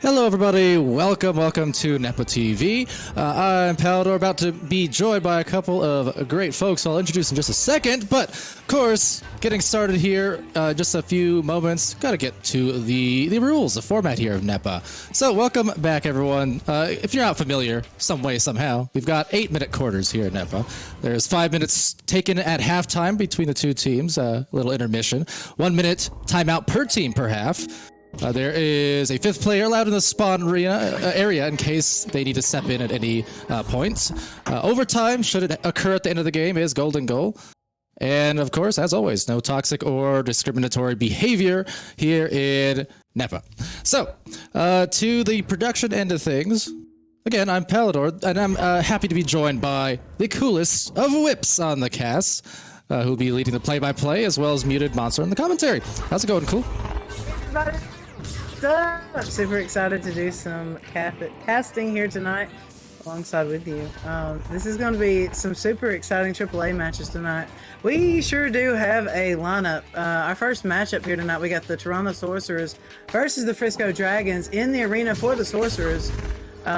Hello everybody, welcome to Nepa TV. I'm Palador, about to be joined by a couple of great folks I'll introduce in just a second, but of course, getting started here, just a few moments, gotta get to the rules, the format here of Nepa. So welcome back everyone. If you're not familiar, some way, somehow, we've got 8-minute quarters here at Nepa. There's 5 minutes taken at halftime between the two teams, a little intermission, 1 minute timeout per team per half. There is a fifth player allowed in the spawn area in case they need to step in at any points. Overtime, should it occur at the end of the game, is golden goal. And of course, as always, no toxic or discriminatory behavior here in Nepa. So, to the production end of things, again, I'm Palador, and I'm happy to be joined by the coolest of whips on the cast, who'll be leading the play-by-play, as well as Muted Monster in the commentary. How's it going, Cool? I'm super excited to do some casting here tonight alongside with you. This is going to be some super exciting AAA matches tonight. We sure do have a lineup. Our first matchup here tonight, we got the Toronto Sorcerers versus the Frisco Dragons. In the arena for the Sorcerers,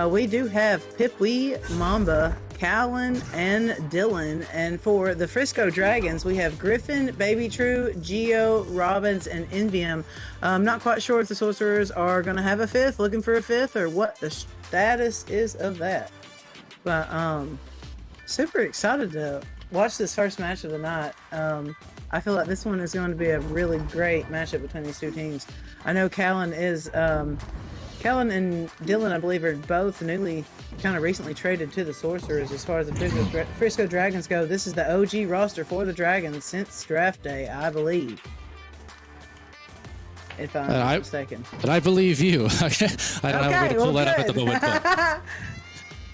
we do have Pipwee, Mamba, Callan, and Dylan. And for the Frisco Dragons, we have Griffin, Baby True, Geo, Robbins, and Envium. I'm not quite sure if the Sorcerers are going to have a fifth, looking for a fifth, or what the status is of that. But super excited to watch this first match of the night. I feel like this one is going to be a really great matchup between these two teams. I know Callan and Dylan, I believe, are both newly kind of recently traded to the Sorcerers. As far as the Frisco Dragons go, this is the OG roster for the Dragons since draft day, I believe. If I'm not mistaken. And I believe you. I don't have a way to pull that up at the moment.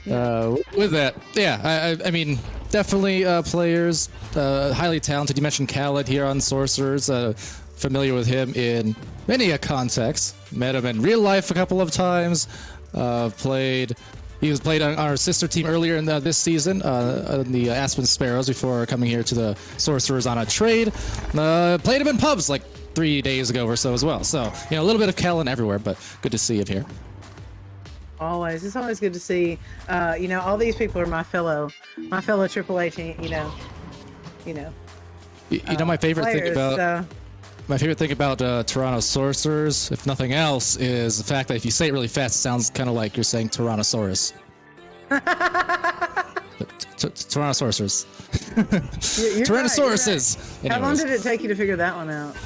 But, with that, yeah, I mean, definitely players, highly talented. You mentioned Khaled here on Sorcerers. Familiar with him in many a context. Met him in real life a couple of times. He was played on our sister team earlier in this season, on the Aspen Sparrows, before coming here to the Sorcerers on a trade. Played him in pubs like 3 days ago or so as well. So, a little bit of Callan everywhere, but good to see him here. Always. It's always good to see, all these people are my fellow AAA team, my favorite players, thing about... My favorite thing about Toronto Sorcerers, if nothing else, is the fact that if you say it really fast, it sounds kind of like you're saying Tyrannosaurus. Toronto Sorcerers. Tyrannosauruses. Right. How long did it take you to figure that one out?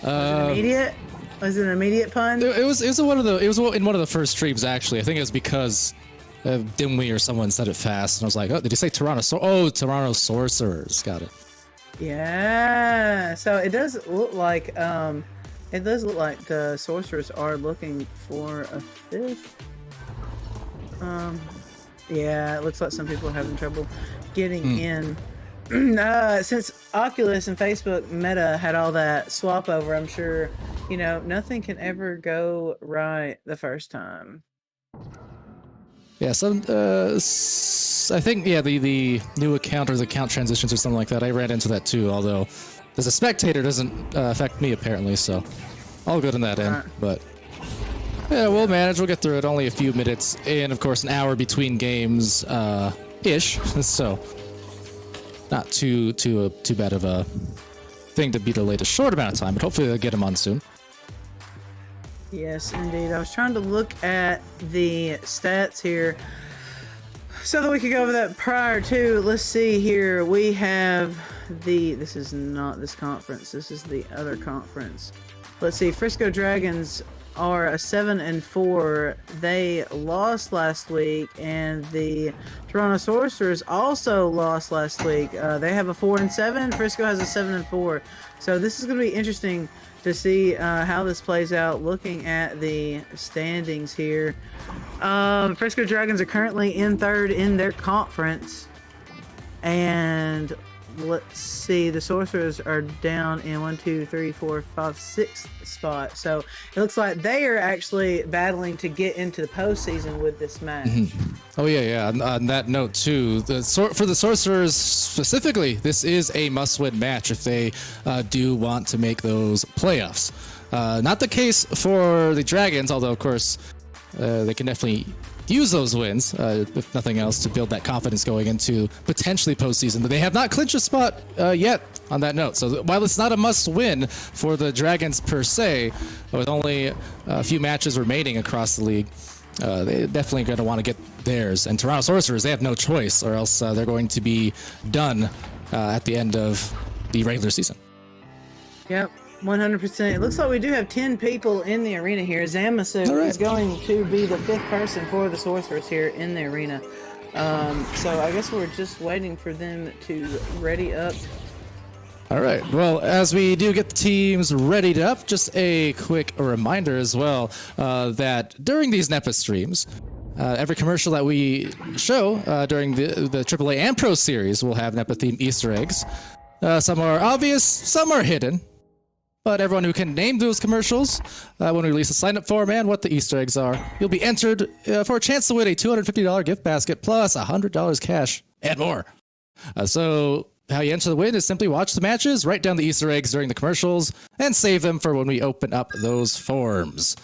Was it immediate? Was it an immediate pun? It was in one of the first streams, actually. I think it was because Dimwee or someone said it fast, and I was like, oh, did you say Tyrannosaurus? Oh, Toronto Sorcerers. Got it. Yeah, so it does look like the Sorcerers are looking for a fifth. Yeah, it looks like some people are having trouble getting in. Since Oculus and Facebook Meta had all that swap over, I'm sure nothing can ever go right the first time. Yeah, I think, the new account or the account transitions or something like that, I ran into that too, although as a spectator doesn't affect me apparently, so all good on that end. But yeah, we'll manage, we'll get through it. Only a few minutes and of course an hour between games ish, so not too bad of a thing to be delayed a short amount of time, but hopefully they'll get him on soon. Yes, indeed. I was trying to look at the stats here so that we could go over that prior to. Let's see here. We have this is not this conference. This is the other conference. Let's see. Frisco Dragons are a 7-4. They lost last week, and the Toronto Sorcerers also lost last week. They have a 4-7. Frisco has a 7-4. So this is going to be interesting to see how this plays out, looking at the standings here. Frisco Dragons are currently in third in their conference, and let's see. The Sorcerers are down in 1, 2, 3, 4, 5, 6 spot. So it looks like they are actually battling to get into the postseason with this match. Oh yeah. On that note too, for the Sorcerers specifically, this is a must-win match if they do want to make those playoffs. Not the case for the Dragons, although of course they can definitely use those wins, if nothing else, to build that confidence going into potentially postseason. But they have not clinched a spot yet on that note. So while it's not a must-win for the Dragons per se, with only a few matches remaining across the league, they're definitely going to want to get theirs. And Toronto Sorcerers, they have no choice, or else they're going to be done at the end of the regular season. Yep. 100%. It looks like we do have 10 people in the arena here. Zamasu is going to be the 5th person for the Sorcerers here in the arena. So I guess we're just waiting for them to ready up. All right. Well, as we do get the teams readied up, just a quick reminder as well that during these Nepa streams, every commercial that we show during the AAA and Pro Series will have Nepa-themed Easter eggs. Some are obvious, some are hidden. But everyone who can name those commercials when we release a sign-up form and what the Easter eggs are, you'll be entered for a chance to win a $250 gift basket plus $100 cash and more. So how you enter the win is simply watch the matches, write down the Easter eggs during the commercials, and save them for when we open up those forms.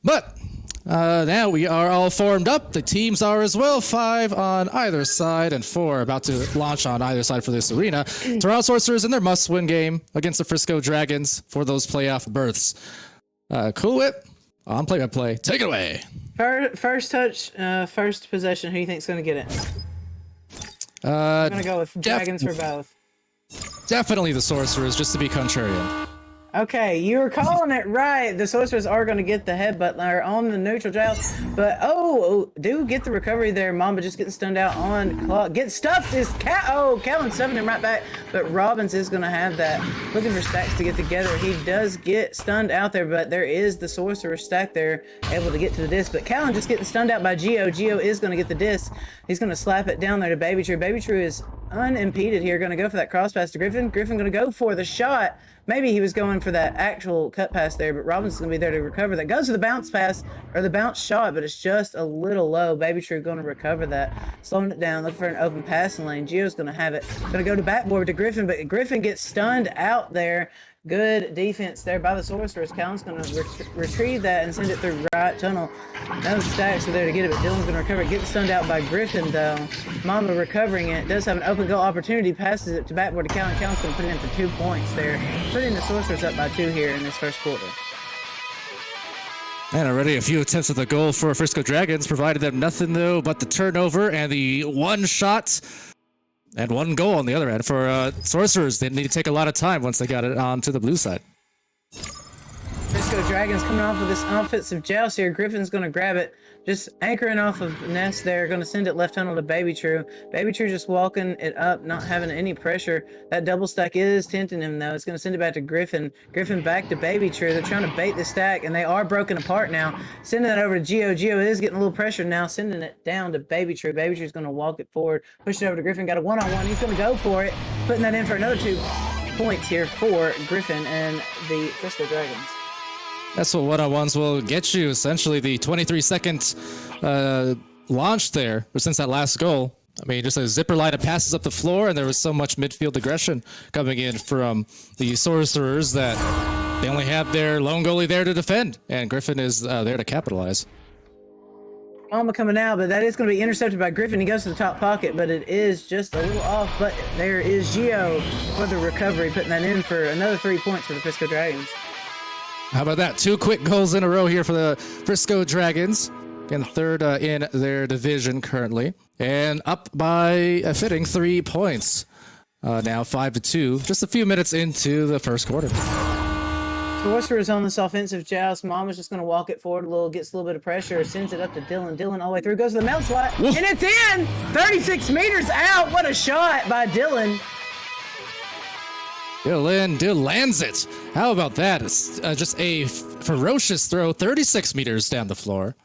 But now we are all formed up. The teams are as well, 5 on either side and 4 about to launch on either side for this arena. Toronto Sorcerers in their must-win game against the Frisco Dragons for those playoff berths. Cool Whip, on play-by-play. Take it away. First touch, first possession. Who do you think's going to get it? I'm going to go with Dragons for both. Definitely the Sorcerers, just to be contrarian. Okay, you were calling it right. The Sorcerers are going to get the headbutt layer on the neutral jail, but do get the recovery there. Mamba just getting stunned out on clock. Get stuffed is Callan stuffing him right back, but Robbins is going to have that. Looking for stacks to get together. He does get stunned out there, but there is the Sorcerer stack there, able to get to the disc. But Callan just getting stunned out by Geo. Geo is going to get the disc. He's going to slap it down there to Baby True. Baby True is unimpeded here, going to go for that cross pass to Griffin. Griffin going to go for the shot. Maybe he was going for that actual cut pass there, but Robinson's going to be there to recover that. Goes for the bounce pass, or the bounce shot, but it's just a little low. Baby True going to recover that. Slowing it down, looking for an open passing lane. Geo's going to have it. Going to go to backboard to Griffin, but Griffin gets stunned out there. Good defense there by the Sorcerers. Callan's going to retrieve that and send it through right tunnel. Those stacks are there to get it, but Dylan's going to recover it. Getting stunned out by Griffin, though. Mamba recovering it. Does have an open goal opportunity. Passes it to backboard to Callan. Callan's going to put it in for 2 points there. Putting the Sorcerers up by 2 here in this first quarter. And already a few attempts at the goal for Frisco Dragons provided them nothing, though, but the turnover and the one shot and 1 goal on the other end for Sorcerers. They need to take a lot of time once they got it onto the blue side. Frisco Dragons coming off of this offensive joust here. Griffin's going to grab it, just anchoring off of Nest there. Going to send it left tunnel to Baby True. Baby True just walking it up, not having any pressure. That double stack is tempting him, though. It's going to send it back to Griffin. Griffin back to Baby True. They're trying to bait the stack, and they are broken apart now. Sending that over to Geo. Geo is getting a little pressure now, sending it down to Baby True. Baby True's going to walk it forward, push it over to Griffin. Got a one-on-one. He's going to go for it, putting that in for another 2 points here for Griffin and the Frisco Dragons. That's what one-on-ones will get you, essentially. The 23-second launch there, since that last goal. I mean, just a zipper line of passes up the floor, and there was so much midfield aggression coming in from the Sorcerers that they only have their lone goalie there to defend, and Griffin is there to capitalize. Mamba coming out, but that is going to be intercepted by Griffin. He goes to the top pocket, but it is just a little off. But there is Geo for the recovery, putting that in for another 3 points for the Frisco Dragons. How about that? 2 quick goals in a row here for the Frisco Dragons. Again, 3rd in their division currently. And up by a fitting 3 points. Now 5-2, just a few minutes into the first quarter. Sorcerer's on this offensive joust. Mama's just going to walk it forward a little, gets a little bit of pressure, sends it up to Dylan. Dylan all the way through, goes to the mount slot, and it's in! 36 meters out! What a shot by Dylan. Dylan lands it. How about that? It's just a ferocious throw, 36 meters down the floor.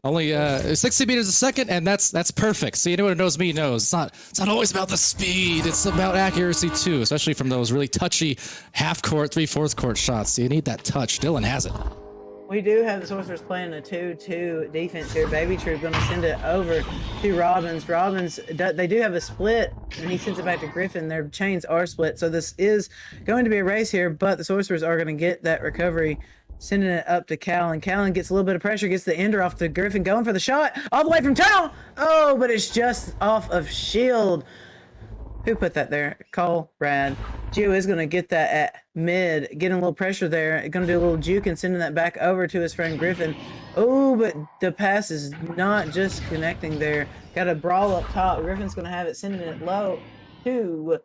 Only 60 meters a second, and that's perfect. So anyone who knows me knows it's not always about the speed. It's about accuracy too, especially from those really touchy half court, 3/4 court shots. So you need that touch. Dylan has it. We do have the Sorcerers playing a 2-2 defense here. Baby True going to send it over to Robbins. Robbins, they do have a split, and he sends it back to Griffin. Their chains are split, so this is going to be a race here, but the Sorcerers are going to get that recovery, sending it up to Callan. Callan gets a little bit of pressure, gets the ender off to Griffin, going for the shot, all the way from tunnel. Oh, but it's just off of shield. Who put that there? Cole, Brad. Gio is going to get that at mid, getting a little pressure there. Going to do a little juke and sending that back over to his friend Griffin. Oh, but the pass is not just connecting there. Got a brawl up top. Griffin's going to have it, sending it low to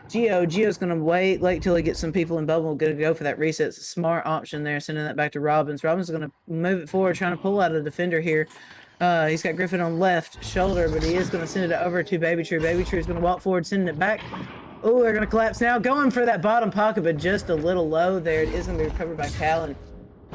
Gio. Gio's going to wait till he gets some people in bubble. Going to go for that reset. It's a smart option there, sending that back to Robbins. Robbins is going to move it forward, trying to pull out a defender here. He's got Griffin on left shoulder, but he is going to send it over to Baby True. Baby True is going to walk forward, sending it back. Oh, they're going to collapse now. Going for that bottom pocket, but just a little low there. It is going to be recovered by Callan.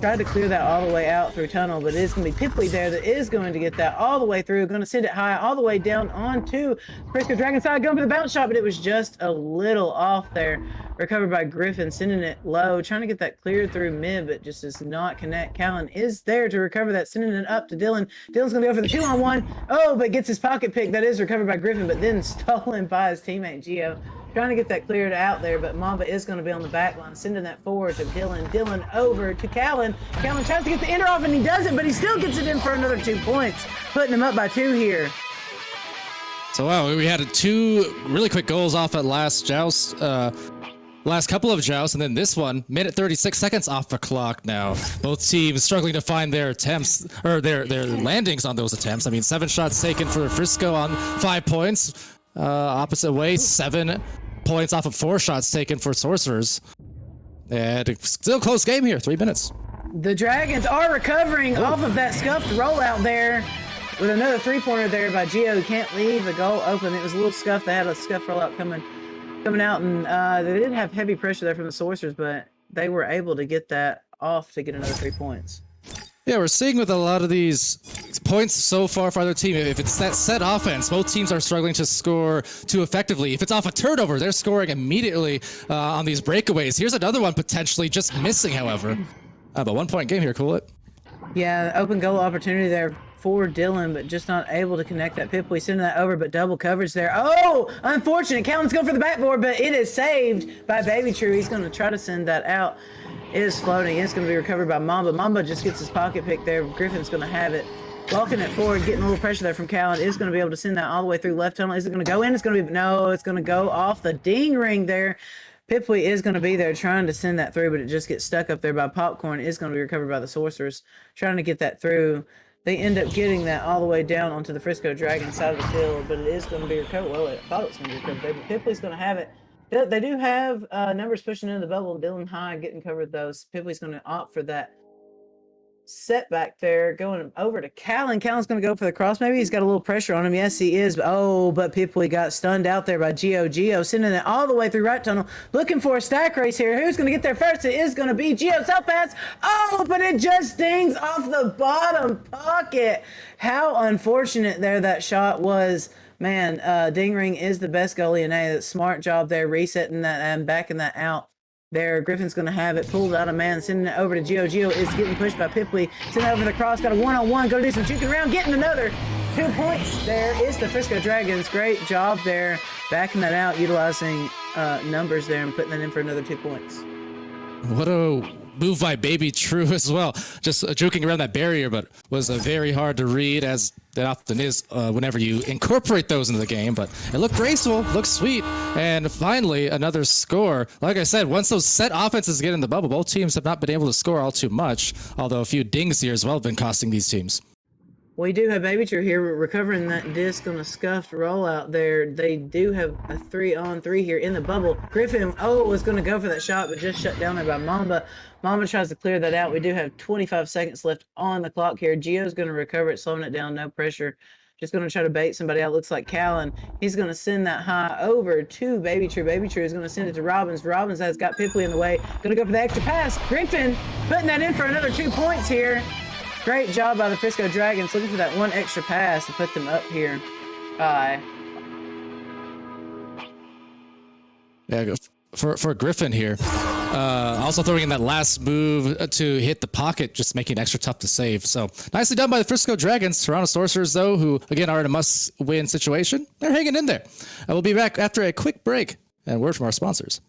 Tried to clear that all the way out through tunnel, but it is going to be Pipley there that is going to get that all the way through. Going to send it high all the way down onto Frisco Dragon side. Going for the bounce shot, but it was just a little off there. Recovered by Griffin, sending it low. Trying to get that cleared through mid, but just does not connect. Callan is there to recover that, sending it up to Dylan. Dylan's going to go for the 2-on-1. Oh, but gets his pocket pick. That is recovered by Griffin, but then stolen by his teammate, Gio. Trying to get that cleared out there, but Mamba is going to be on the back line, sending that forward to Dylan. Dylan over to Callan. Callan tries to get the ender off, and he does it, but he still gets it in for another 2 points, putting him up by 2 here. So wow, we had 2 really quick goals off at last joust, last couple of jousts, and then this one, minute 36 seconds off the clock now. Both teams struggling to find their attempts, or their landings on those attempts. I mean, 7 shots taken for Frisco on 5 points. Opposite way, 7 points off of 4 shots taken for Sorcerers. And it's still a close game here, 3 minutes. The Dragons are recovering off of that scuffed rollout there with another 3-pointer there by Gio, who can't leave the goal open. It was a little scuffed. They had a scuffed rollout coming out, and they didn't have heavy pressure there from the Sorcerers, but they were able to get that off to get another 3 points. Yeah, we're seeing with a lot of these points so far for either team, if it's that set offense, both teams are struggling to score too effectively. If it's off a turnover, they're scoring immediately on these breakaways. Here's another one potentially just missing, however. But 1-point game here, cool it. Yeah, open goal opportunity there for Dylan, but just not able to connect that. Pipley sending that over, but double coverage there. Oh, unfortunate. Callan's going for the backboard, but it is saved by Baby True. He's going to try to send that out. It is floating. It's going to be recovered by Mamba. Mamba just gets his pocket pick there. Griffin's going to have it. Walking it forward, getting a little pressure there from Callan. Is going to be able to send that all the way through left tunnel. Is it going to go in? It's going to be, no, it's going to go off the ding ring there. Pipley is going to be there trying to send that through, but it just gets stuck up there by Popcorn. It is going to be recovered by the Sorcerers, trying to get that through. They end up getting that all the way down onto the Frisco Dragon side of the field, but it is going to be recovered. Well, I thought it was going to be recovered there, but Pipley's going to have it. They do have numbers pushing into the bubble. Dylan High getting covered those. Pipley's going to opt for that setback there, going over to Callan. Callan's going to go for the cross. Maybe he's got a little pressure on him. Yes, he is. But Pipley got stunned out there by Gio. Gio sending it all the way through right tunnel, looking for a stack race here. Who's going to get there first? It is going to be Gio. Self pass. Oh, but it just dings off the bottom pocket. How unfortunate there that shot was. Man, Ding Ring is the best goalie in A. That smart job there, resetting that and backing that out. There, Griffin's going to have it pulled out of man, sending it over to Gio. Gio is getting pushed by Pipley. Sending it over the cross, got a 1-on-1, going to do some juking around, getting another 2 points. There is the Frisco Dragons. Great job there, backing that out, utilizing numbers there and putting that in for another 2 points. What a move by Baby True as well. Just joking around that barrier, but was very hard to read, as that often is whenever you incorporate those into the game. But it looked graceful, looked sweet, and finally another score. Like I said, once those set offenses get in the bubble, both teams have not been able to score all too much, although a few dings here as well have been costing these teams. We do have Baby True here recovering that disc on a scuffed rollout there. They do have a 3-on-3 here in the bubble. Griffin, was going to go for that shot, but just shut down there by Mamba. Mamba tries to clear that out. We do have 25 seconds left on the clock here. Gio's going to recover it, slowing it down, no pressure. Just going to try to bait somebody out. Looks like Callan. He's going to send that high over to Baby True. Baby True is going to send it to Robbins. Robbins has got Pipley in the way. Going to go for the extra pass. Griffin putting that in for another 2 points here. Great job by the Frisco Dragons, looking for that one extra pass to put them up here. Yeah, for Griffin here. Also throwing in that last move to hit the pocket, just making it extra tough to save. So nicely done by the Frisco Dragons. Toronto Sorcerers, though, who again are in a must-win situation, they're hanging in there. We'll be back after a quick break and word from our sponsors.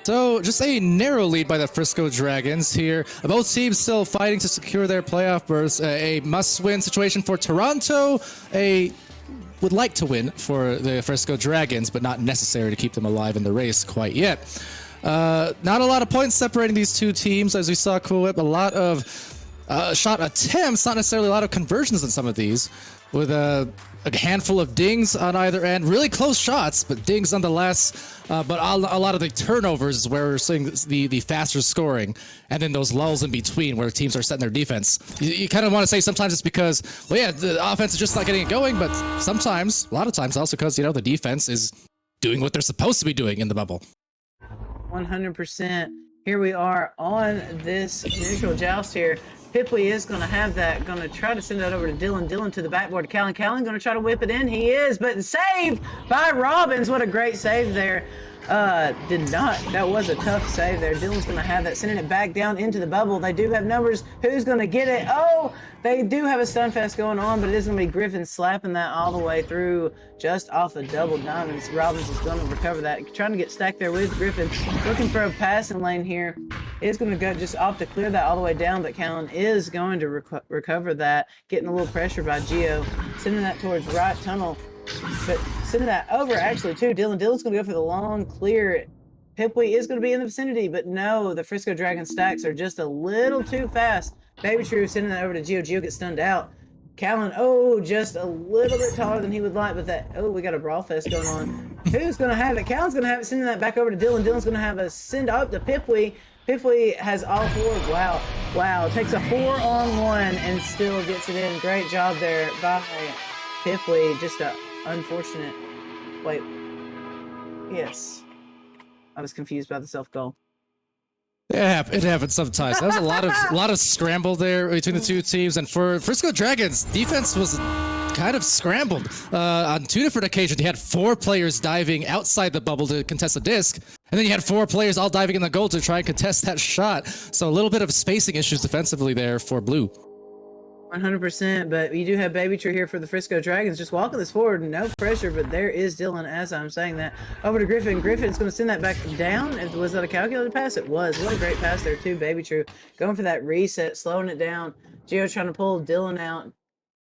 So just a narrow lead by the Frisco Dragons here. Both teams still fighting to secure their playoff berths. A must-win situation for Toronto. Would like to win for the Frisco Dragons, but not necessary to keep them alive in the race quite yet. Not a lot of points separating these two teams, as we saw Cool Whip. A lot of shot attempts, not necessarily a lot of conversions in some of these, with a handful of dings on either end. Really close shots, but dings nonetheless. But a lot of the turnovers is where we're seeing the faster scoring, and then those lulls in between where teams are setting their defense. You kind of want to say sometimes it's because, well, yeah, the offense is just not getting it going, but sometimes, a lot of times also because, the defense is doing what they're supposed to be doing in the bubble. 100%. Here we are on this neutral joust here. Pipley is going to have that, going to try to send that over to Dylan. Dylan to the backboard to Callan. Callan going to try to whip it in. He is, but saved by Robbins. What a great save there. That was a tough save there. Dylan's going to have that, sending it back down into the bubble. They do have numbers. Who's going to get it? Oh, they do have a stun fest going on, but it is going to be Griffin slapping that all the way through just off the double diamonds. Robbins is going to recover that. Trying to get stacked there with Griffin. Looking for a passing lane here. Is going to go just off to clear that all the way down, but Callan is going to recover that. Getting a little pressure by Gio. Sending that towards right tunnel. But sending that over actually too. Dylan's going to go for the long clear. Pipley is going to be in the vicinity, but no, the Frisco Dragon stacks are just a little too fast. Baby True sending that over to Gio. Gio gets stunned out. Callan, just a little bit taller than he would like, but we got a brawl fest going on. Who's going to have it? Callan's going to have it, sending that back over to Dylan. Dylan's going to have a send up to Pipley. Pipley has all four. Wow. Takes a 4-on-1 and still gets it in. Great job there by Pipley. Just a unfortunate. Wait. Yes. I was confused by the self-goal. Yeah, it happens sometimes. That was a lot of scramble there between the two teams, and for Frisco Dragons, defense was kind of scrambled. On two different occasions, you had 4 players diving outside the bubble to contest the disc, and then you had 4 players all diving in the goal to try and contest that shot. So a little bit of spacing issues defensively there for Blue. 100%, but you do have Baby Tree here for the Frisco Dragons, just walking this forward, no pressure, but there is Dylan as I'm saying that. Over to Griffin. Griffin's going to send that back down. Was that a calculated pass? It was. What a great pass there too, Baby True. Going for that reset, slowing it down. Gio trying to pull Dylan out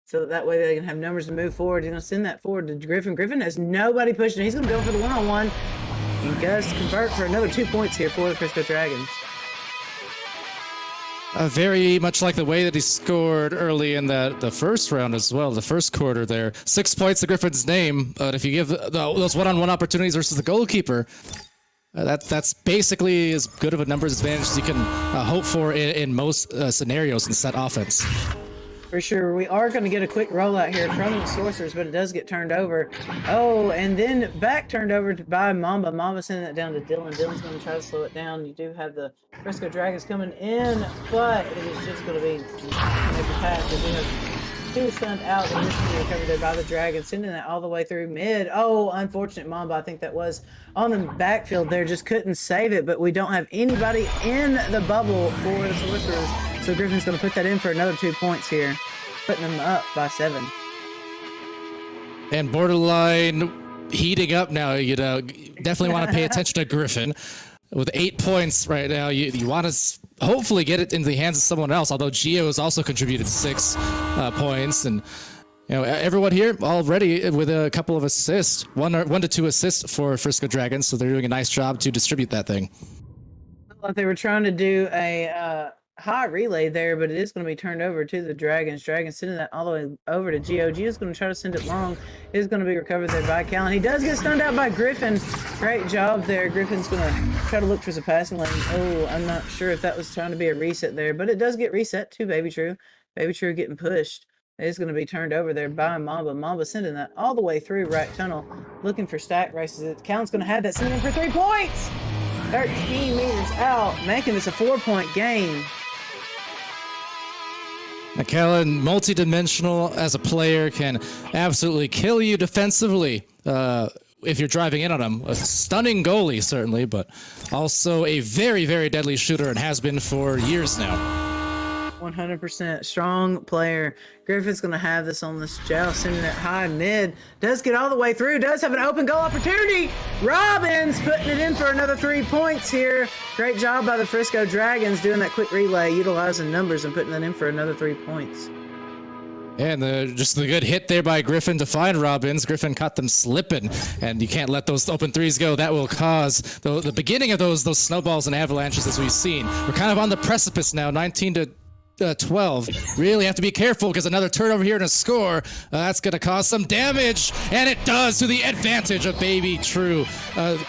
so that way they can have numbers to move forward. He's going to send that forward to Griffin. Griffin has nobody pushing. He's going to go for the one-on-one. He does convert for another 2 points here for the Frisco Dragons. Very much like the way that he scored early in the first round as well, the first quarter there. 6 points to Griffin's name, but if you give those one-on-one opportunities versus the goalkeeper, that's basically as good of a numbers advantage as you can hope for in most scenarios in set offense. For sure. We are going to get a quick rollout here from the Sorcerers, but it does get turned over. Oh, and then back turned over by Mamba. Mamba sending that down to Dylan. Dylan's going to try to slow it down. You do have the Frisco Dragons coming in, but it is just going to be make the pass. They do have 2 stunned out, and this is going to be recovered there by the Dragons, sending that all the way through mid. Oh, unfortunate Mamba. I think that was on the backfield there. Just couldn't save it, but we don't have anybody in the bubble for the Sorcerers. So Griffin's going to put that in for another 2 points here, putting them up by 7. And borderline heating up now. Definitely want to pay attention to Griffin with 8 points right now. You want to hopefully get it into the hands of someone else. Although Gio has also contributed 6 points, and everyone here already with a couple of assists, 1 to 2 assists for Frisco Dragons. So they're doing a nice job to distribute that thing. Well, they were trying to do a high relay there, but it is going to be turned over to the Dragons. Dragons sending that all the way over to Gio. Gio's going to try to send it long. It is going to be recovered there by Callan. He does get stunned out by Griffin. Great job there. Griffin's going to try to look for some passing lane. Oh, I'm not sure if that was trying to be a reset there, but it does get reset to Baby True. Baby True getting pushed. It is going to be turned over there by Mamba. Mamba sending that all the way through right tunnel, looking for stack races. Callan's going to have that, sending for 3 points. 13 meters out, making this a 4-point game. McKellen, multi-dimensional as a player, can absolutely kill you defensively if you're driving in on him. A stunning goalie, certainly, but also a very, very deadly shooter and has been for years now. 100% strong player. Griffin's going to have this on this gel, sending it high mid. Does get all the way through. Does have an open goal opportunity. Robbins putting it in for another 3 points here. Great job by the Frisco Dragons doing that quick relay, utilizing numbers and putting that in for another 3 points. And just the good hit there by Griffin to find Robbins. Griffin caught them slipping, and you can't let those open threes go. That will cause the beginning of those snowballs and avalanches, as we've seen. We're kind of on the precipice now, 19 to 12. Really have to be careful, because another turnover here and a score, that's going to cause some damage, and it does, to the advantage of Baby True.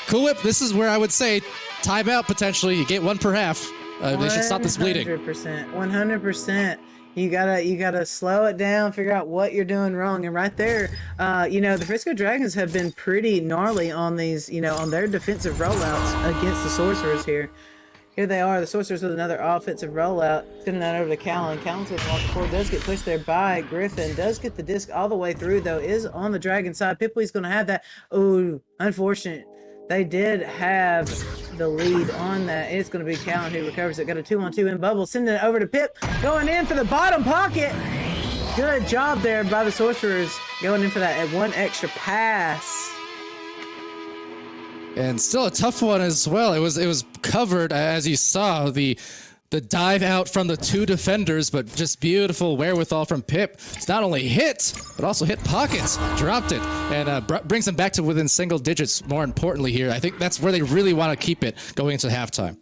Cool Whip, this is where I would say timeout potentially. You get 1 per half. They should stop this bleeding. 100%. You gotta slow it down, figure out what you're doing wrong. And right there, the Frisco Dragons have been pretty gnarly on these, on their defensive rollouts against the Sorcerers here. Here they are, the Sorcerers with another offensive rollout, sending that over to Callan. Callan's going to walk forward, does get pushed there by Griffin, does get the disc all the way through, though, is on the Dragon side. Pipley's going to have that. Oh, unfortunate. They did have the lead on that. It's going to be Callan who recovers it. Got a 2-on-2 in bubble, sending it over to Pip, going in for the bottom pocket. Good job there by the Sorcerers, going in for that 1 extra pass. And still a tough one as well. It was covered, as you saw, the dive out from the 2 defenders, but just beautiful wherewithal from Pip. It's not only hit, but also hit pockets, dropped it, and brings them back to within single digits, more importantly here. I think that's where they really want to keep it going into halftime.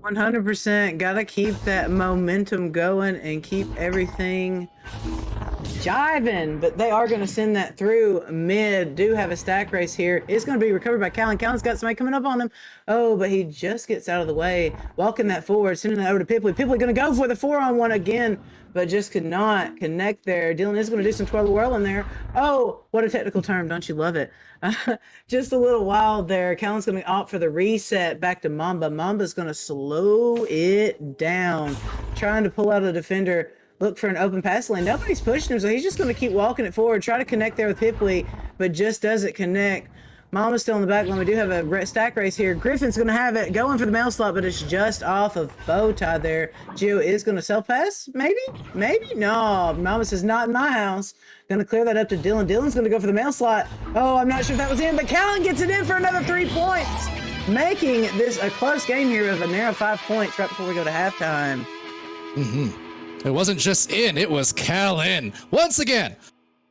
100%. Gotta keep that momentum going and keep everything jiving, but they are going to send that through mid. Do have a stack race here. It's going to be recovered by Callan. Callan's got somebody coming up on him. Oh, but he just gets out of the way, walking that forward, sending that over to Pipley. Pipley going to go for the 4-on-1 again, but just could not connect there. Dylan is going to do some twirl whirl in there. Oh, what a technical term. Don't you love it? Just a little wild there. Callan's going to opt for the reset back to Mamba. Mamba's going to slow it down, trying to pull out a defender. Look for an open pass lane. Nobody's pushing him, so he's just going to keep walking it forward, try to connect there with Pipley, but just doesn't connect. Mama's still in the back line. We do have a stack race here. Griffin's going to have it going for the mail slot, but it's just off of bow tie there. Gio is going to self-pass, maybe? Maybe? No. Mama says, not in my house. Going to clear that up to Dylan. Dylan's going to go for the mail slot. Oh, I'm not sure if that was in, but Callan gets it in for another 3 points, making this a close game here of a narrow 5 points right before we go to halftime. It wasn't just in, it was Callan. Once again,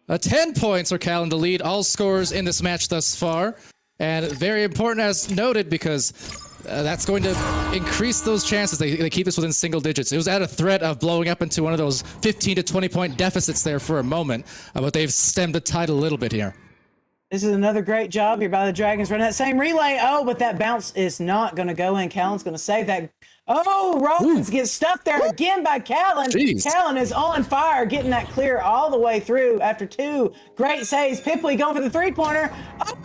10 points for Callan to lead all scorers in this match thus far. And very important, as noted, because that's going to increase those chances. They keep this within single digits. It was at a threat of blowing up into one of those 15 to 20 point deficits there for a moment, but they've stemmed the tide a little bit here. This is another great job here by the Dragons running that same relay. Oh, but that bounce is not going to go in. Callan's going to save that. Oh, Rollins gets stuffed there again by Callan. Jeez. Callan is on fire, getting that clear all the way through after 2 great saves. Pipley going for the 3-pointer.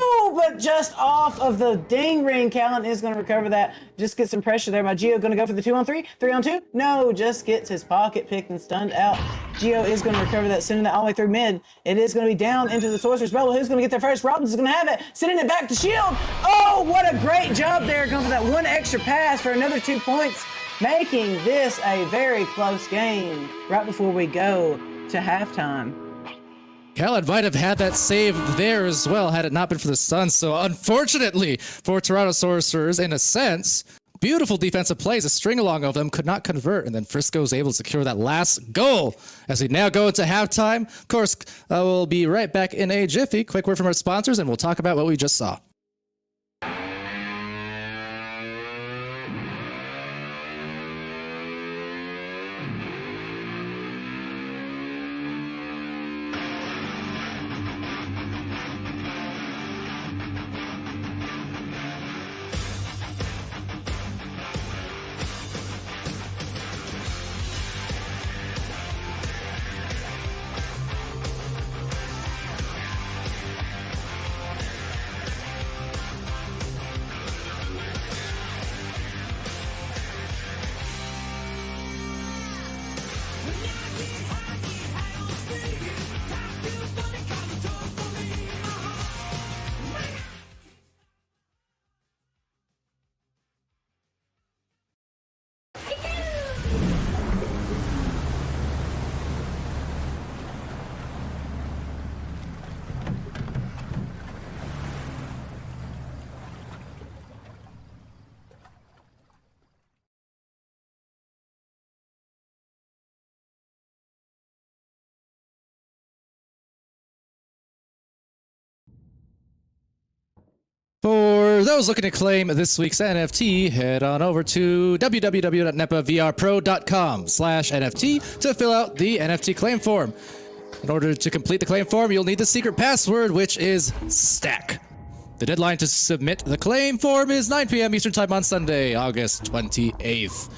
Oh, but just off of the ding ring. Callan is going to recover that. Just get some pressure there by Gio. Going to go for the 2-on-3. 3-on-2. No, just gets his pocket picked and stunned out. Gio is going to recover that, sending that all the way through mid. It is going to be down into the Sorcerer's bubble. Who's going to get there first? Robbins is going to have it, sending it back to Shield. Oh, what a great job there. Going for that 1 extra pass for another 2 points, making this a very close game right before we go to halftime. Callan might have had that save there as well had it not been for the Suns. So unfortunately for Toronto Sorcerers, in a sense, beautiful defensive plays, a string along of them, could not convert, and then Frisco was able to secure that last goal as we now go into halftime. Of course, we'll be right back in a jiffy. Quick word from our sponsors, and we'll talk about what we just saw. For those looking to claim this week's NFT, head on over to www.nepavrpro.com/NFT to fill out the NFT claim form. In order to complete the claim form, you'll need the secret password, which is STACK. The deadline to submit the claim form is 9 p.m. Eastern Time on Sunday, August 28th.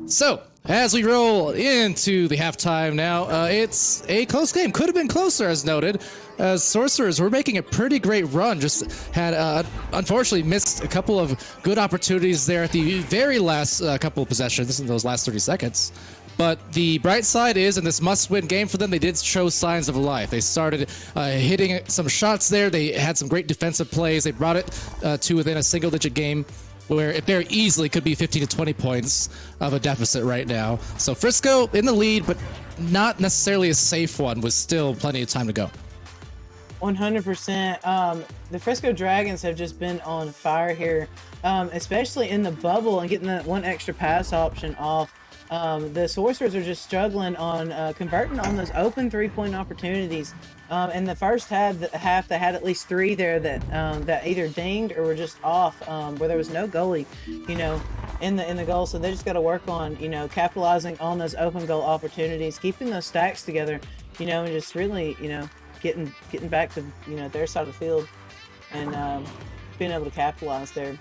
So, as we roll into the halftime now, it's a close game. Could have been closer, as noted. Sorcerers were making a pretty great run. Just had, unfortunately, missed a couple of good opportunities there at the very last couple of possessions in those last 30 seconds. But the bright side is, in this must-win game for them, they did show signs of life. They started hitting some shots there. They had some great defensive plays. They brought it to within a single-digit game, where it very easily could be 15 to 20 points of a deficit right now. So Frisco in the lead, but not necessarily a safe one, with still plenty of time to go. 100%. The Frisco Dragons have just been on fire here, especially in the bubble and getting that one extra pass option off. The Sorcerers are just struggling on converting on those open three-point opportunities. In the first half, they had at least three there that either dinged or were just off, where there was no goalie, in the goal. So they just got to work on, capitalizing on those open goal opportunities, keeping those stacks together, and just really, getting back to, their side of the field and being able to capitalize there.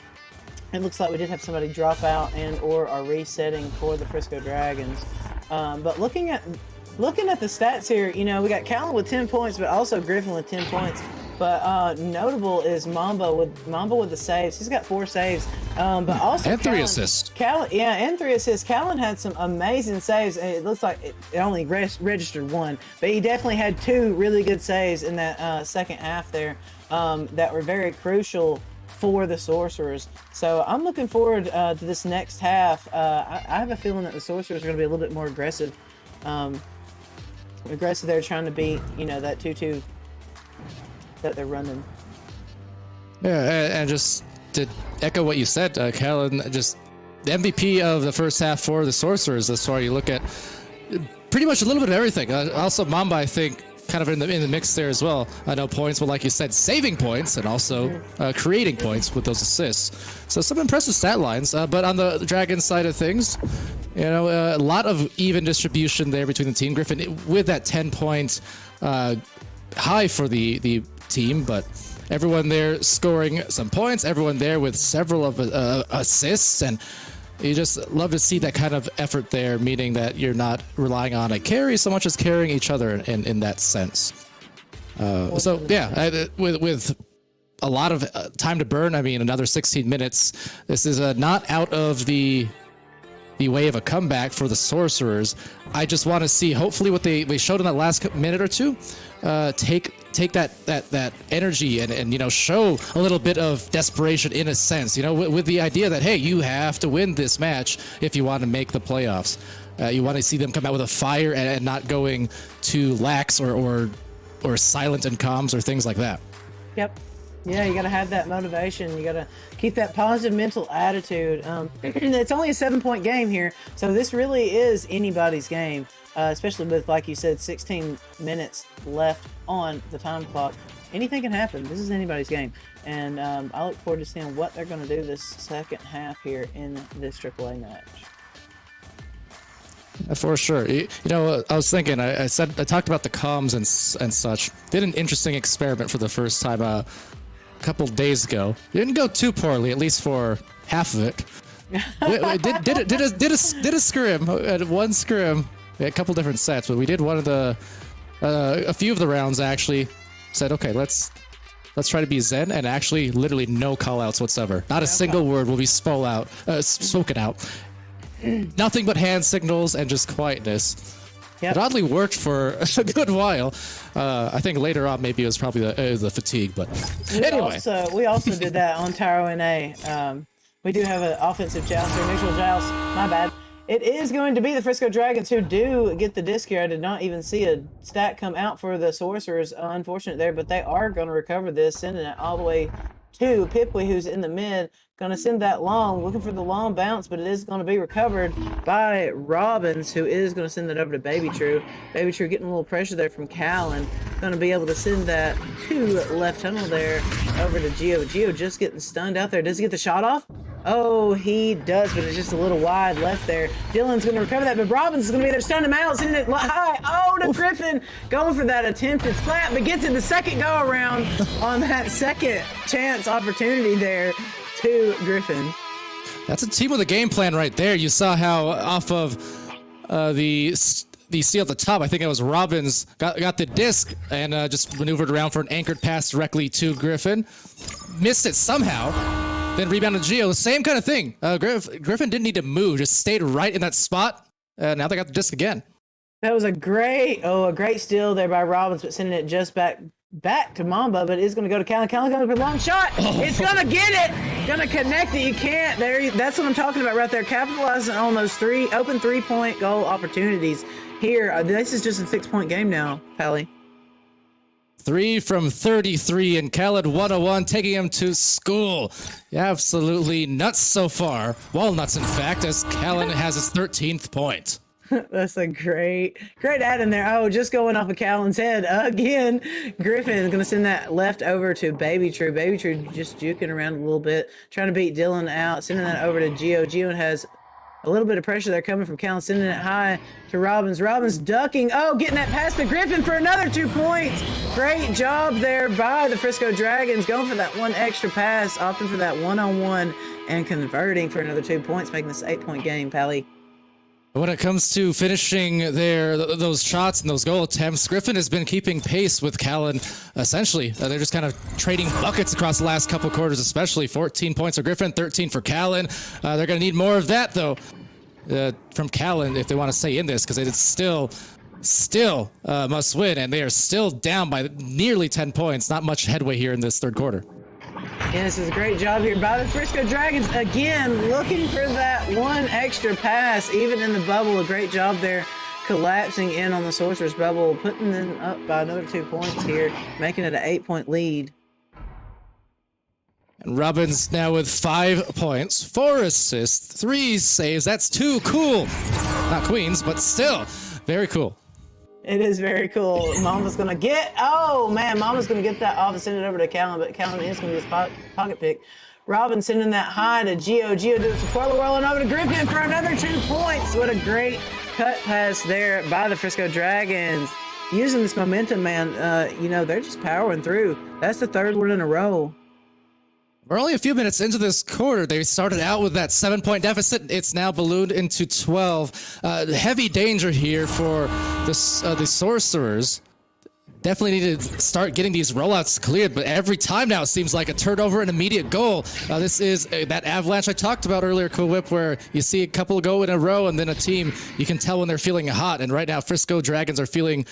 It looks like we did have somebody drop out and or are resetting for the Frisco Dragons. But looking at the stats here, we got Callan with 10 points, but also Griffin with 10 points. But notable is Mamba with the saves. He's got 4 saves, but also and 3 assists. And 3 assists. Callan had some amazing saves. It looks like it only registered 1, but he definitely had 2 really good saves in that second half there that were very crucial for the Sorcerers. So I'm looking forward to this next half. I have a feeling that the Sorcerers are going to be a little bit more aggressive. They're trying to beat, that 2-2 that they're running. Yeah, and just to echo what you said, Callan, just the MVP of the first half for the Sorcerers. As far you look at pretty much a little bit of everything. Also, Mamba, I think, kind of in the mix there as well. I know points, but like you said, saving points and also creating points with those assists. So some impressive stat lines. But on the Dragon side of things, a lot of even distribution there between the team. Griffin with that 10-point high for the team, but everyone there scoring some points. Everyone there with several of assists, and you just love to see that kind of effort there, meaning that you're not relying on a carry so much as carrying each other in that sense. So yeah, with a lot of time to burn, I mean, another 16 minutes. This is not out of the way of a comeback for the Sorcerers. I just want to see, hopefully, what they showed in that last minute or two, take that energy and show a little bit of desperation in a sense, with the idea that, hey, you have to win this match if you want to make the playoffs. You want to see them come out with a fire and not going too lax or silent in comms or things like that. Yep. Yeah, you got to have that motivation. You got to keep that positive mental attitude. It's only a 7-point game here, so this really is anybody's game, especially with, like you said, 16 minutes left on the time clock. Anything can happen. This is anybody's game, and I look forward to seeing what they're going to do this second half here in this AAA match. For sure. You know, I was thinking, I talked about the comms and such. Did an interesting experiment for the first time a couple days ago. It didn't go too poorly, at least for half of it. We did a scrim, one scrim, a couple different sets, but we did one of the a few of the rounds actually. Said, okay, let's try to be zen, and actually literally no call outs whatsoever. Not a single word will be spoken out. Nothing but hand signals and just quietness. Yep. It oddly worked for a good while. I think later on maybe it was probably the fatigue, but anyway. We also did that on Taro NA. We do have an offensive joust or neutral joust. My bad. It is going to be the Frisco Dragons who do get the disc here. I did not even see a stat come out for the Sorcerers. Unfortunate there, but they are going to recover this, sending it all the way to Pipwee, who's in the mid. Going to send that long, looking for the long bounce, but it is going to be recovered by Robbins, who is going to send that over to Baby True. Baby True getting a little pressure there from Callan. Going to be able to send that to left tunnel there over to Gio. Gio just getting stunned out there. Does he get the shot off? Oh, he does, but it's just a little wide left there. Dylan's going to recover that, but Robbins is going to be there, stun him out, sending it high. Oh, to Griffin, going for that attempted slap, but gets it the second go around on that second chance opportunity there to Griffin. That's a team with a game plan right there. You saw how off of the seal at the top, I think it was Robbins, got the disc and just maneuvered around for an anchored pass directly to Griffin. Missed it somehow. Then rebounded Gio. Same kind of thing. Griffin didn't need to move. Just stayed right in that spot. Now they got the disc again. That was a great steal there by Robbins, but sending it just back to Mamba, but it's going to go to Callan. Callan going for a long shot. Oh. It's going to get it. Going to connect it. You can't. That's what I'm talking about right there. Capitalizing on those open 3-point goal opportunities here. This is just a 6-point game now, Pally. 3 from 33, and Khaled 101 taking him to school. Absolutely nuts so far. Walnuts, in fact, as Callan has his 13th point. That's a great add in there. Oh, just going off of Callan's head again. Griffin is going to send that left over to Baby True. Baby True just juking around a little bit, trying to beat Dylan out, sending that over to Gio. Gio has a little bit of pressure there coming from Callan, sending it high to Robbins. Robbins ducking. Oh, getting that pass to Griffin for another 2 points. Great job there by the Frisco Dragons, going for that one extra pass, opting for that one-on-one, and converting for another 2 points, making this 8-point game, Pally. When it comes to finishing those shots and those goal attempts, Griffin has been keeping pace with Callan, essentially. They're just kind of trading buckets across the last couple quarters, especially 14 points for Griffin, 13 for Callan. They're going to need more of that, though, from Callan if they want to stay in this, because it's still must win, and they are still down by nearly 10 points. Not much headway here in this third quarter. And this is a great job here by the Frisco Dragons. Again, looking for that one extra pass, even in the bubble. A great job there, collapsing in on the Sorcerer's bubble, putting them up by another 2 points here, making it an 8-point lead. And Robbins now with 5 points, 4 assists, 3 saves. That's too cool. Not Queens, but still very cool. It is very cool. Mama's going to get... Oh, man. Mama's going to get that off and send it over to Callan, but Callan is going to get his pocket pick. Robin sending that high to Gio. Gio does the twirl whirling over to Griffin for another 2 points. What a great cut pass there by the Frisco Dragons. Using this momentum, man, they're just powering through. That's the third one in a row. We're only a few minutes into this quarter. They started out with that 7-point deficit. It's now ballooned into 12. Heavy danger here for the Sorcerers. Definitely need to start getting these rollouts cleared, but every time now it seems like a turnover and immediate goal. This is that avalanche I talked about earlier, Cool Whip, where you see a couple go in a row and then a team, you can tell when they're feeling hot. And right now, Frisco Dragons are feeling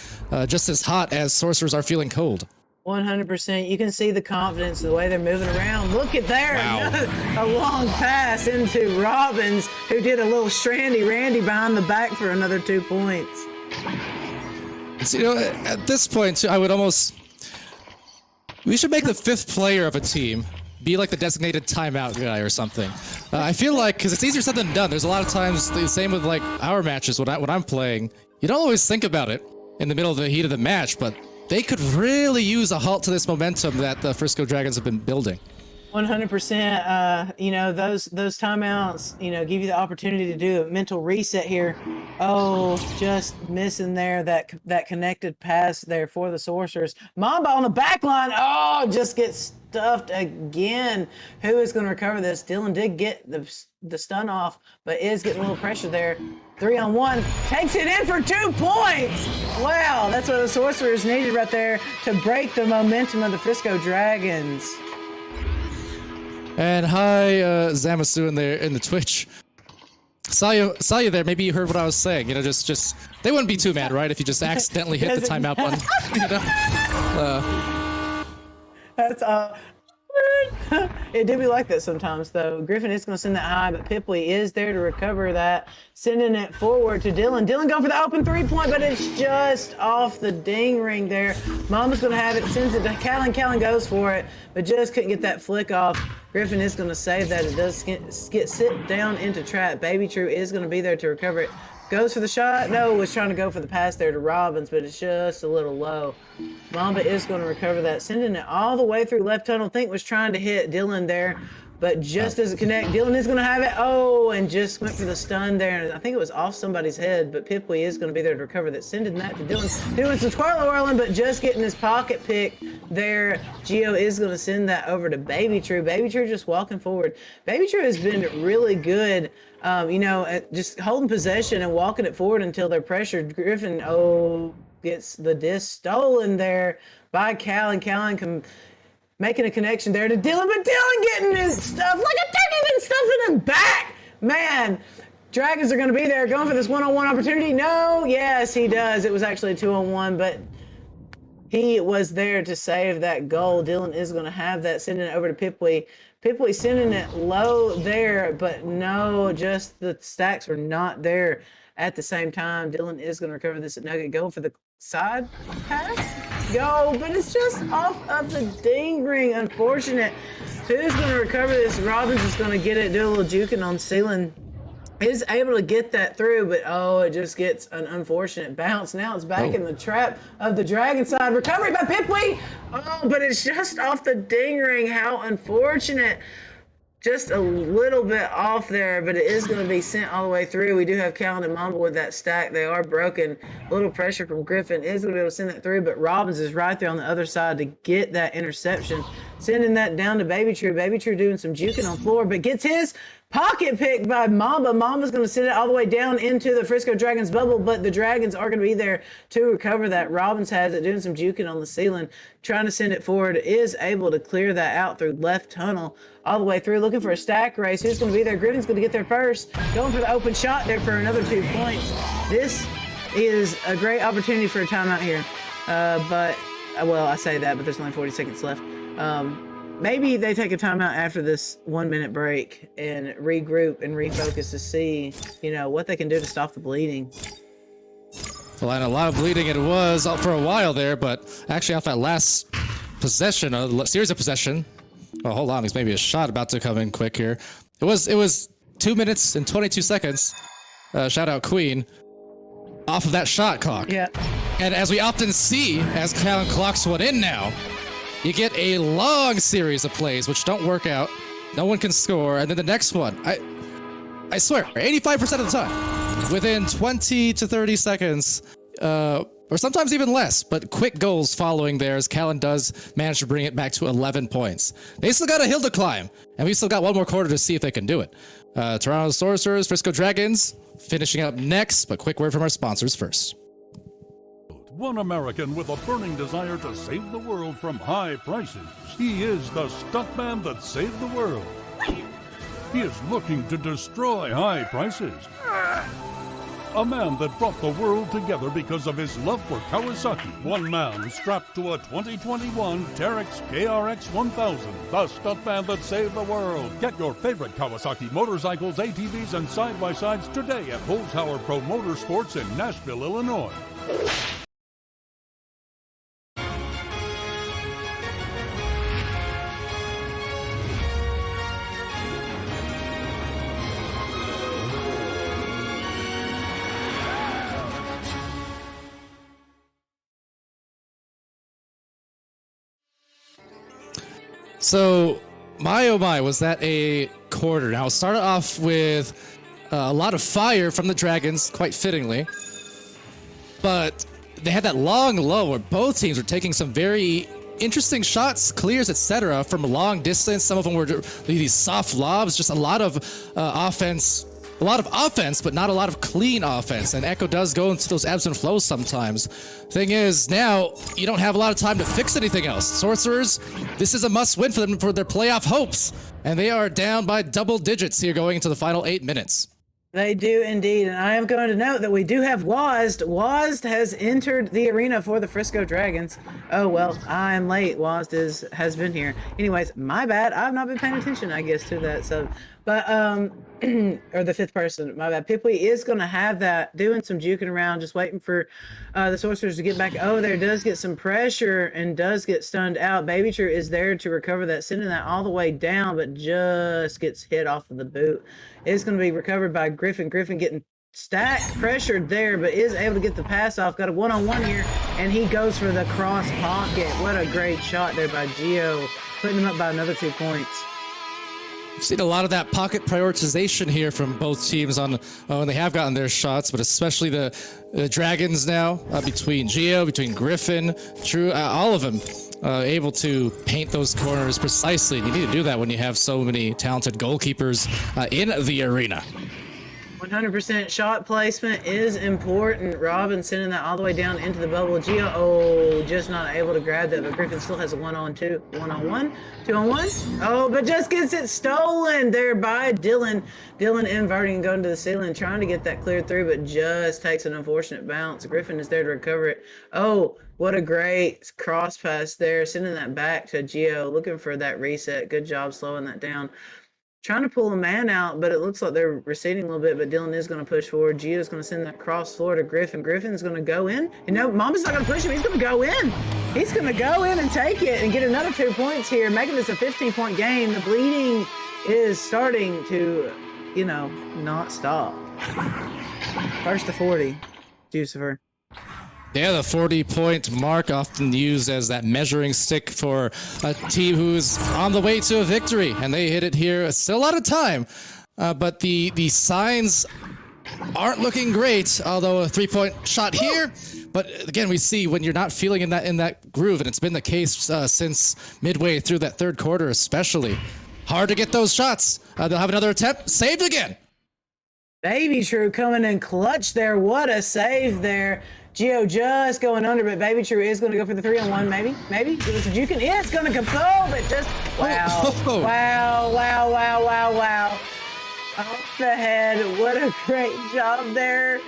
just as hot as Sorcerers are feeling cold. 100%. You can see the confidence, the way they're moving around. Look at there. Wow. A long pass into Robbins, who did a little Randy behind the back for another 2 points. So, at this point, I would almost... We should make the 5th player of a team be like the designated timeout guy or something. I feel like, because it's easier said than done, there's a lot of times, the same with like our matches when I'm playing, you don't always think about it in the middle of the heat of the match, but they could really use a halt to this momentum that the Frisco Dragons have been building. 100%. You know, those timeouts, you know, give you the opportunity to do a mental reset here. Oh, just missing there that connected pass there for the Sorcerers. Mamba on the back line. Oh, just gets stuffed again. Who is going to recover this? Dylan did get the stun off, but is getting a little pressure there. 3-on-1, takes it in for 2 points. Wow, that's what the Sorcerers needed right there to break the momentum of the Frisco Dragons. And hi, Zamasu in the Twitch. Saw you there. Maybe you heard what I was saying. You know, just they wouldn't be too mad, right? If you just accidentally hit the timeout button. You know? That's it do be like that sometimes, though. Griffin is going to send that high, but Pipley is there to recover that, sending it forward to Dylan. Dylan going for the open 3-point, but it's just off the ding ring there. Mama's going to have it, sends it to Callan. Callan goes for it, but just couldn't get that flick off. Griffin is going to save that. It does get sit down into trap. Baby True is going to be there to recover it. Goes for the shot. No, was trying to go for the pass there to Robbins, but it's just a little low. Mamba is going to recover that, sending it all the way through left tunnel. Think was trying to hit Dylan there, but just doesn't connect. Dylan is going to have it. Oh, and just went for the stun there. I think it was off somebody's head, but Pipley is going to be there to recover that, sending that to Dylan. Doing some twirling, but just getting his pocket pick there. Gio is going to send that over to Baby True. Baby True just walking forward. Baby True has been really good. You know, just holding possession and walking it forward until they're pressured. Griffin, gets the disc stolen there by Callan. Callan making a connection there to Dylan, but Dylan getting his stuff like a turkey and stuffing him back. Man, Dragons are going to be there going for this one-on-one opportunity. No, yes, he does. It was actually a 2-on-1, but he was there to save that goal. Dylan is going to have that, sending it over to Pipley. Pipley sending it low there, but no, just the stacks were not there at the same time. Dylan is going to recover this at Nugget. Going for the side pass. Go, but it's just off of the ding ring. Unfortunate. Who's going to recover this? Robbins is going to get it, do a little juking on ceiling. Is able to get that through, but it just gets an unfortunate bounce. Now it's back in the trap of the Dragon side. Recovery by Pipley. But it's just off the ding ring. How unfortunate. Just a little bit off there, but it is going to be sent all the way through. We do have Callan and Mamba with that stack. They are broken. A little pressure from Griffin is going to be able to send that through, but Robbins is right there on the other side to get that interception. Sending that down to Baby True. Baby True doing some juking on floor, but gets his pocket picked by Mamba. Mamba's going to send it all the way down into the Frisco Dragons bubble, but the Dragons are going to be there to recover that. Robbins has it, doing some juking on the ceiling, trying to send it forward. Is able to clear that out through left tunnel all the way through, looking for a stack race. Who's going to be there? Griffin's going to get there first, going for the open shot there for another 2 points. This is a great opportunity for a timeout here. Well, I say that, but there's only 40 seconds left. Maybe they take a timeout after this 1 minute break and regroup and refocus to see, you know, what they can do to stop the bleeding. Well, and a lot of bleeding it was for a while there, but actually off that last possession, a series of possession. Oh, hold on, there's maybe a shot about to come in quick here. It was 2 minutes and 22 seconds. Shout out Queen. Off of that shot clock. Yeah. And as we often see, as Callan clocks one in now, you get a long series of plays which don't work out. No one can score, and then the next one, I swear, 85% of the time, within 20 to 30 seconds, or sometimes even less, but quick goals following there as Callan does manage to bring it back to 11 points. They still got a hill to climb, and we still got one more quarter to see if they can do it. Toronto Sorcerers, Frisco Dragons, finishing up next, but quick word from our sponsors first. One American with a burning desire to save the world from high prices. He is the stuntman that saved the world. He is looking to destroy high prices. A man that brought the world together because of his love for Kawasaki. One man strapped to a 2021 Terex KRX 1000. The stuntman that saved the world. Get your favorite Kawasaki motorcycles, ATVs, and side-by-sides today at Holzhauer Pro Motorsports in Nashville, Illinois. So, my oh my, was that a quarter? Now, it started off with a lot of fire from the dragons, quite fittingly. But they had that long lull where both teams were taking some very interesting shots, clears, etc. from a long distance. Some of them were these soft lobs, just a lot of offense. A lot of offense, but not a lot of clean offense. And Echo does go into those ebbs and flows sometimes. Thing is, now you don't have a lot of time to fix anything else. Sorcerers, this is a must-win for them for their playoff hopes. And they are down by double digits here going into the final 8 minutes. They do indeed, and I am going to note that we do have Wazd. Wazd has entered the arena for the Frisco Dragons. Oh well, I'm late. Wazd has been here. Anyways, my bad. I've not been paying attention, I guess, to that. So, but or the fifth person. My bad. Pipwee is going to have that, doing some juking around, just waiting for the Sorcerers to get back over there. Does get some pressure and does get stunned out. Baby True is there to recover that, sending that all the way down, but just gets hit off of the boot. It's going to be recovered by Griffin. Griffin getting stacked, pressured there, but is able to get the pass off. Got a one-on-one here, and he goes for the cross pocket. What a great shot there by Gio, putting him up by another 2 points. We've seen a lot of that pocket prioritization here from both teams on when they have gotten their shots, but especially the Dragons now, between Gio, between Griffin, True, all of them able to paint those corners precisely. You need to do that when you have so many talented goalkeepers in the arena. 100% shot placement is important. Robin sending that all the way down into the bubble. Gio, just not able to grab that, but Griffin still has a 1-on-2, 1-on-1, 2-on-1. Oh, but just gets it stolen there by Dylan. Dylan inverting and going to the ceiling, trying to get that cleared through, but just takes an unfortunate bounce. Griffin is there to recover it. Oh, what a great cross pass there, sending that back to Gio, looking for that reset. Good job slowing that down. Trying to pull a man out, but it looks like they're receding a little bit, but Dylan is going to push forward. Gio's going to send that cross floor to Griffin. Griffin's going to go in. You know, Mama's not going to push him. He's going to go in. He's going to go in and take it and get another 2 points here, making this a 15-point game. The bleeding is starting to, you know, not stop. First to 40, Jucifer. Yeah, the 40-point mark, often used as that measuring stick for a team who's on the way to a victory, and they hit it here. Still a lot of time, but the signs aren't looking great. Although a 3-point shot here, but again, we see when you're not feeling in that groove, and it's been the case since midway through that third quarter, especially. Hard to get those shots. They'll have another attempt, saved again. Baby True coming in clutch there. What a save there. Gio just going under, but Baby True is going to go for the 3-on-1, maybe. Give us a juking. Yeah, it's going to compel, but just, wow. Wow. Off the head. What a great job there.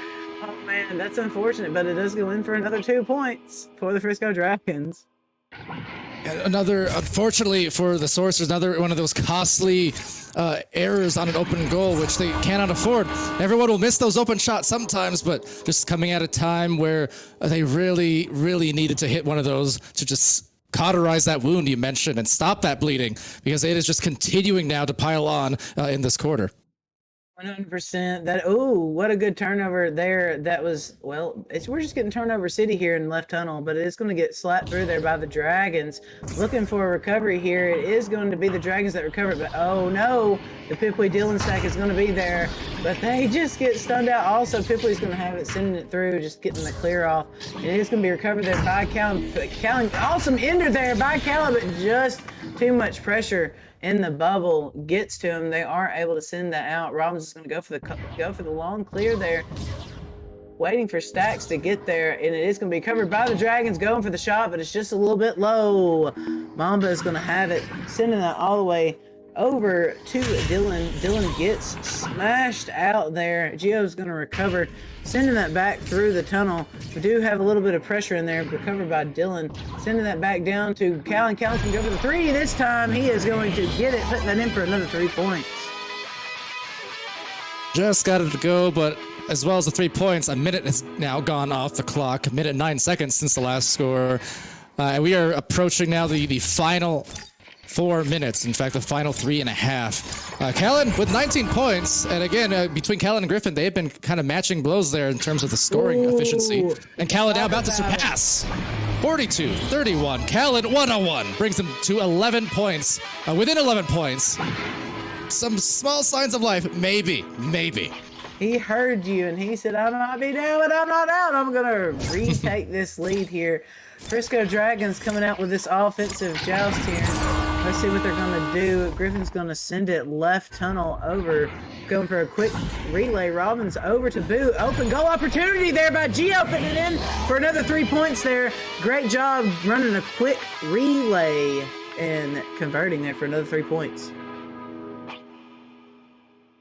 Oh, man, that's unfortunate, but it does go in for another 2 points for the Frisco Dragons. Another, unfortunately for the Sorcerers, another one of those costly errors on an open goal, which they cannot afford. Everyone will miss those open shots sometimes, but just coming at a time where they really, really needed to hit one of those to just cauterize that wound you mentioned and stop that bleeding, because it is just continuing now to pile on in this quarter. 100%. That, oh, what a good turnover there. That was, well, we're just getting turnover city here in left tunnel, but it is going to get slapped through there by the Dragons. Looking for a recovery here. It is going to be the Dragons that recover it, but oh no, the Pipwee Dylan stack is going to be there, but they just get stunned out. Also, Pipwee's going to have it, sending it through, just getting the clear off. It is going to be recovered there by Callan. Awesome ender there by Callan, but just too much pressure in the bubble gets to him. They are able to send that out. Robin's just going to go for the long clear there, waiting for Stacks to get there, and it is going to be covered by the Dragons, going for the shot, but it's just a little bit low. Mamba is going to have it, sending that all the way over to Dylan. Dylan gets smashed out there. Gio's going to recover, sending that back through the tunnel. We do have a little bit of pressure in there, recovered by Dylan. Sending that back down to Callan. Callan can go for the 3 this time. He is going to get it, putting that in for another 3 points. Just got it to go, but as well as the 3 points, a minute has now gone off the clock. A minute and 9 seconds since the last score. And we are approaching now the final 4 minutes. In fact, the final 3.5. Callan with 19 points. And again, between Callan and Griffin, they have been kind of matching blows there in terms of the scoring efficiency. And Callan now about to surpass. 42-31. Callan 101 brings him to 11 points. Within 11 points. Some small signs of life, maybe. He heard you and he said, I might be down, but I'm not out. I'm going to retake this lead here. Frisco Dragons coming out with this offensive joust here. Let's see what they're going to do. Griffin's going to send it left tunnel over. Going for a quick relay. Robbins over to boot. Open goal opportunity there by Gio. Putting it in for another 3 points there. Great job running a quick relay and converting there for another 3 points.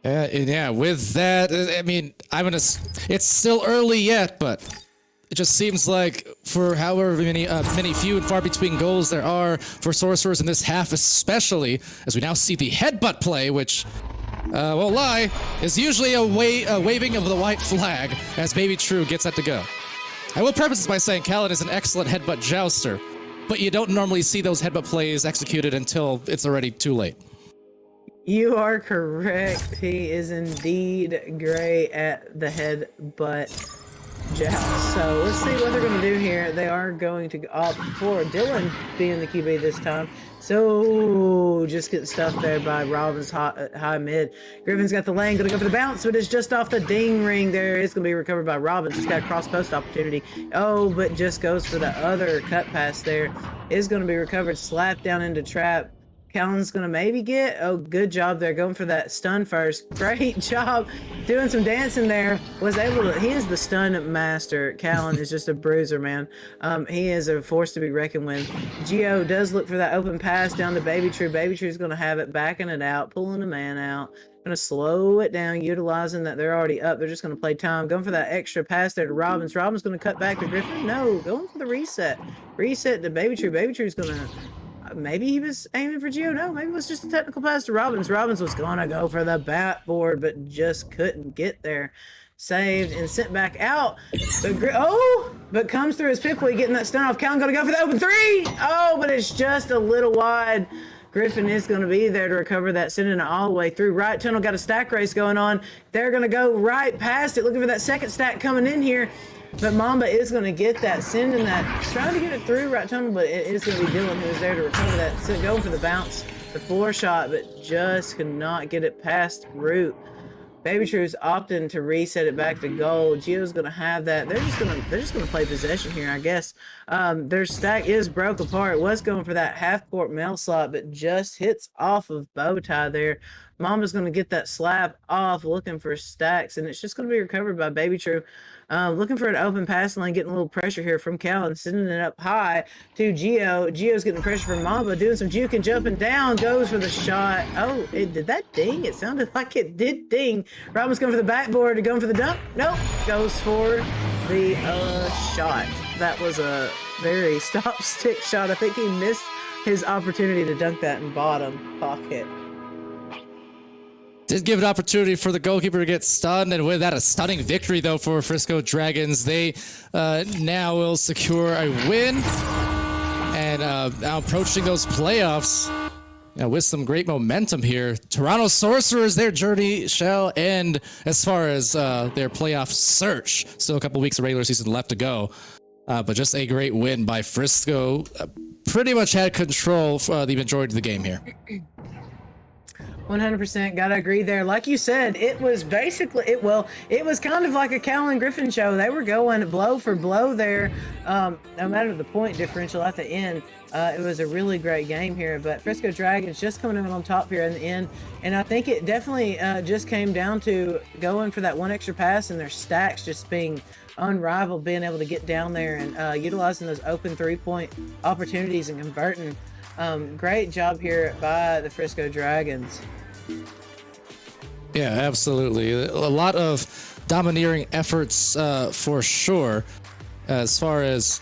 Yeah, with that, I mean, it's still early yet, but it just seems like for however many few and far between goals there are for Sorcerers in this half, especially as we now see the headbutt play, which, won't lie, is usually a waving of the white flag as Baby True gets that to go. I will preface this by saying Callan is an excellent headbutt jouster, but you don't normally see those headbutt plays executed until it's already too late. You are correct. He is indeed great at the headbutt joust. So let's see what they're going to do here. They are going to opt for Dylan being the QB this time. So just getting stuffed there by Robbins high mid. Griffin's got the lane, going to go for the bounce, but it's just off the ding ring there. It's going to be recovered by Robbins. He's got a cross post opportunity. Oh, but just goes for the other cut pass there. Is going to be recovered, slapped down into trap. Callan's going to maybe get, oh, good job there, going for that stun first. Great job doing some dancing there. Was able to, he is the stun master. Callan is just a bruiser, man. He is a force to be reckoned with. Gio does look for that open pass down to Baby True. Baby True's going to have it, backing it out, pulling a man out. Going to slow it down, utilizing that they're already up. They're just going to play time. Going for that extra pass there to Robbins. Robbins going to cut back to Griffin. No, going for the reset. Reset to Baby True. Baby True's going to... Maybe he was aiming for Gio. No, maybe it was just a technical pass to Robbins. Robbins was going to go for the bat board, but just couldn't get there. Saved and sent back out. But comes through his pick way, getting that stun off. Callan going to go for the open three. Oh, but it's just a little wide. Griffin is going to be there to recover that, sending it all the way through. Right tunnel got a stack race going on. They're going to go right past it, looking for that second stack coming in here. But Mamba is going to get that, sending that, trying to get it through right tunnel, but it is going to be Dylan who is there to recover that. So going for the bounce, the floor shot, but just could not get it past root. Baby True's opting to reset it back to goal. Gio's going to have that. They're just going to play possession here, I guess. Their stack is broke apart. Was going for that half court mail slot, but just hits off of bow tie there. Mama's going to get that slap off, looking for stacks, and it's just going to be recovered by Baby True. Looking for an open pass lane, getting a little pressure here from Callan, sending it up high to Gio. Gio's getting pressure from Mamba, doing some juking, jumping down, goes for the shot. Oh, did that ding? It sounded like it did ding. Robbins going for the backboard, going for the dunk. Nope, goes for the shot. That was a very stop stick shot. I think he missed his opportunity to dunk that in bottom pocket. Did give an opportunity for the goalkeeper to get stunned, and with that, a stunning victory, though, for Frisco Dragons. They now will secure a win, and now approaching those playoffs with some great momentum here. Toronto Sorcerers, their journey shall end as far as their playoff search. Still a couple weeks of regular season left to go, but just a great win by Frisco. Pretty much had control for the majority of the game here. 100% gotta agree there. Like you said, it was basically it was kind of like a Callan Griffin show. They were going blow for blow there, no matter the point differential at the end. It was a really great game here, but Frisco Dragons just coming in on top here in the end, and I think it definitely just came down to going for that one extra pass and their stacks just being unrivaled, being able to get down there and utilizing those open 3-point opportunities and converting. Great job here by the Frisco Dragons. Yeah, absolutely. A lot of domineering efforts for sure. As far as,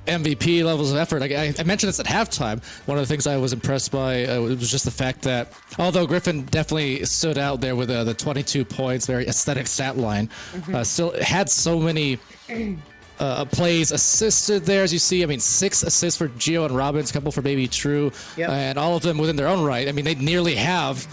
MVP levels of effort, I mentioned this at halftime. One of the things I was impressed by was just the fact that although Griffin definitely stood out there with the 22 points, very aesthetic stat line, still had so many plays assisted there, as you see. I mean, 6 assists for Gio and Robbins, a couple for Baby True, and all of them within their own right. I mean, they nearly have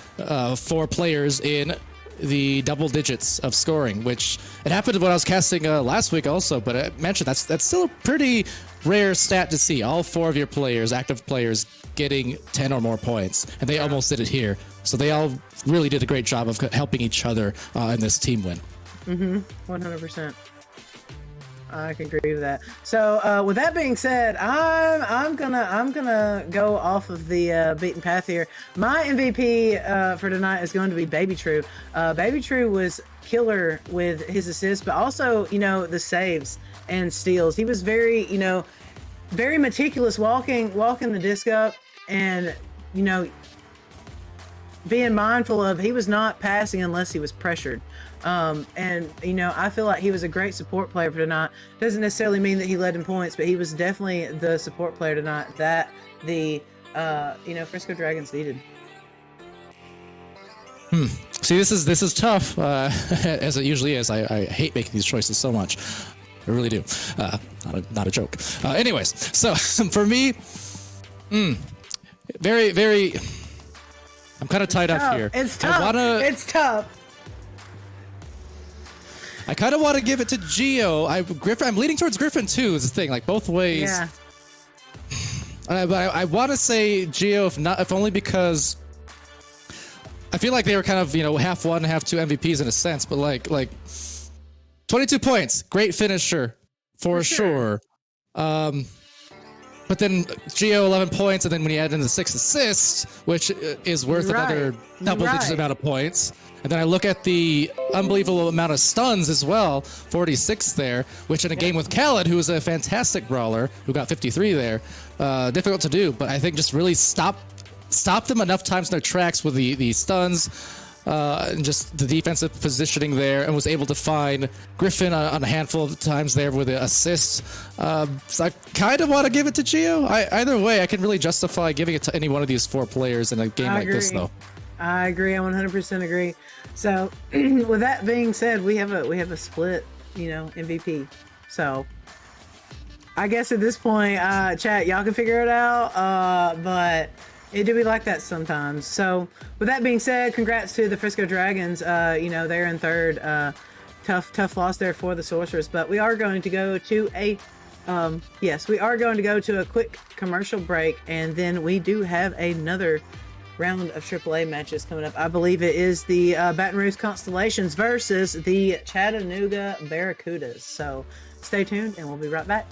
4 players in the double digits of scoring, which it happened when I was casting last week also, but I mentioned that's still a pretty rare stat to see. All 4 of your players, active players, getting 10 or more points, and they almost did it here. So they all really did a great job of helping each other in this team win. 100%. I can agree with that. So with that being said, I'm gonna go off of the beaten path here. My MVP for tonight is going to be Baby True. Baby True was killer with his assists, but also the saves and steals. He was very very meticulous walking the disc up, and being mindful of he was not passing unless he was pressured. And I feel like he was a great support player for tonight. Doesn't necessarily mean that he led in points, but he was definitely the support player tonight that the Frisco Dragons needed. See, this is tough, as it usually is. I hate making these choices so much. I really do. Not a joke. Anyways, so for me, very, very. I'm kind of tied up here. It's tough. It's tough. I kind of want to give it to Gio. I'm leaning towards Griffin too. Is the thing, like both ways. Yeah. But I want to say Gio, if only because I feel like they were kind of half one, half two MVPs in a sense. But like 22 points, great finisher for sure. But then Gio 11 points, and then when you add in the 6 assists, which is worth another double-digit amount of points. And then I look at the unbelievable amount of stuns as well, 46 there, which in a game with Khaled, who is a fantastic brawler, who got 53 there, difficult to do. But I think just really stop them enough times in their tracks with the stuns, and just the defensive positioning there, and was able to find Griffin on a handful of times there with the assists. So I kind of want to give it to Gio. Either way, I can really justify giving it to any one of these 4 players in a game like this, though. I agree. I 100% agree. So with that being said, we have a split, MVP. So I guess at this point, chat, y'all can figure it out. But it do be like that sometimes. So with that being said, congrats to the Frisco Dragons. They're in third. Tough loss there for the Sorcerers. But we are going to go to a quick commercial break, and then we do have another round of AAA matches coming up. I believe it is the Baton Rouge Constellations versus the Chattanooga Barracudas. So stay tuned, and we'll be right back.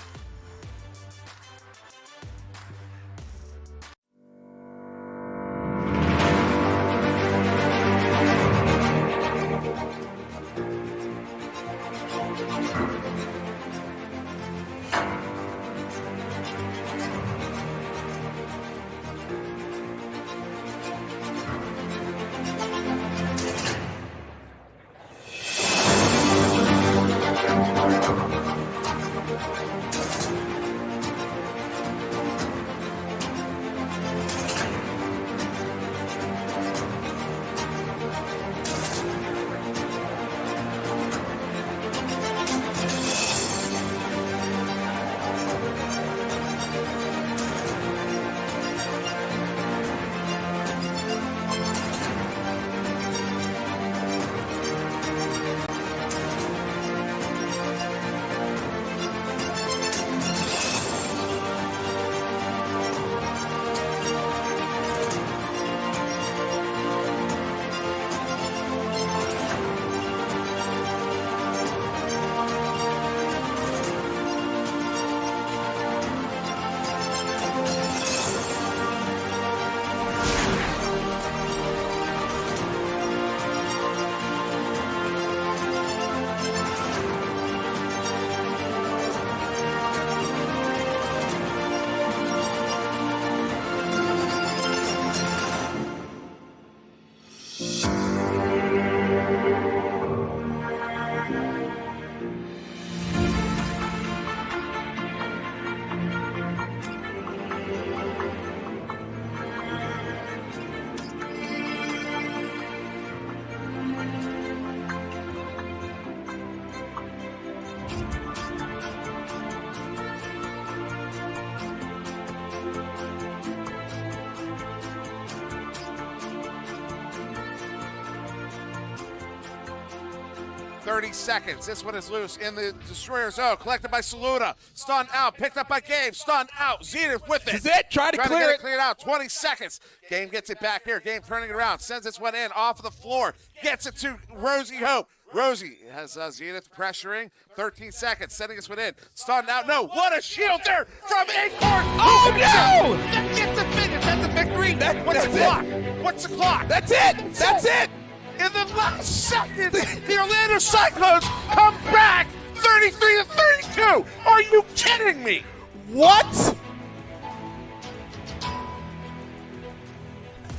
30 seconds. This one is loose in the destroyer zone. Collected by Saluda. Stunned out. Picked up by Game. Stunned out. Zenith with it. This is it. Try to clear get it. cleared out. 20 seconds. Game gets it back here. Game turning it around. Sends this one in off of the floor. Gets it to Rosie Hope. Rosie has Zenith pressuring. 13 seconds. Sending this one in. Stunned out. No. What a shield there from Acorn. Oh, no! Get the finish. That's the victory. What's the clock? What's the clock? That's it. That's it. In the last second, the Orlando Cyclones come back 33-32. Are you kidding me? What?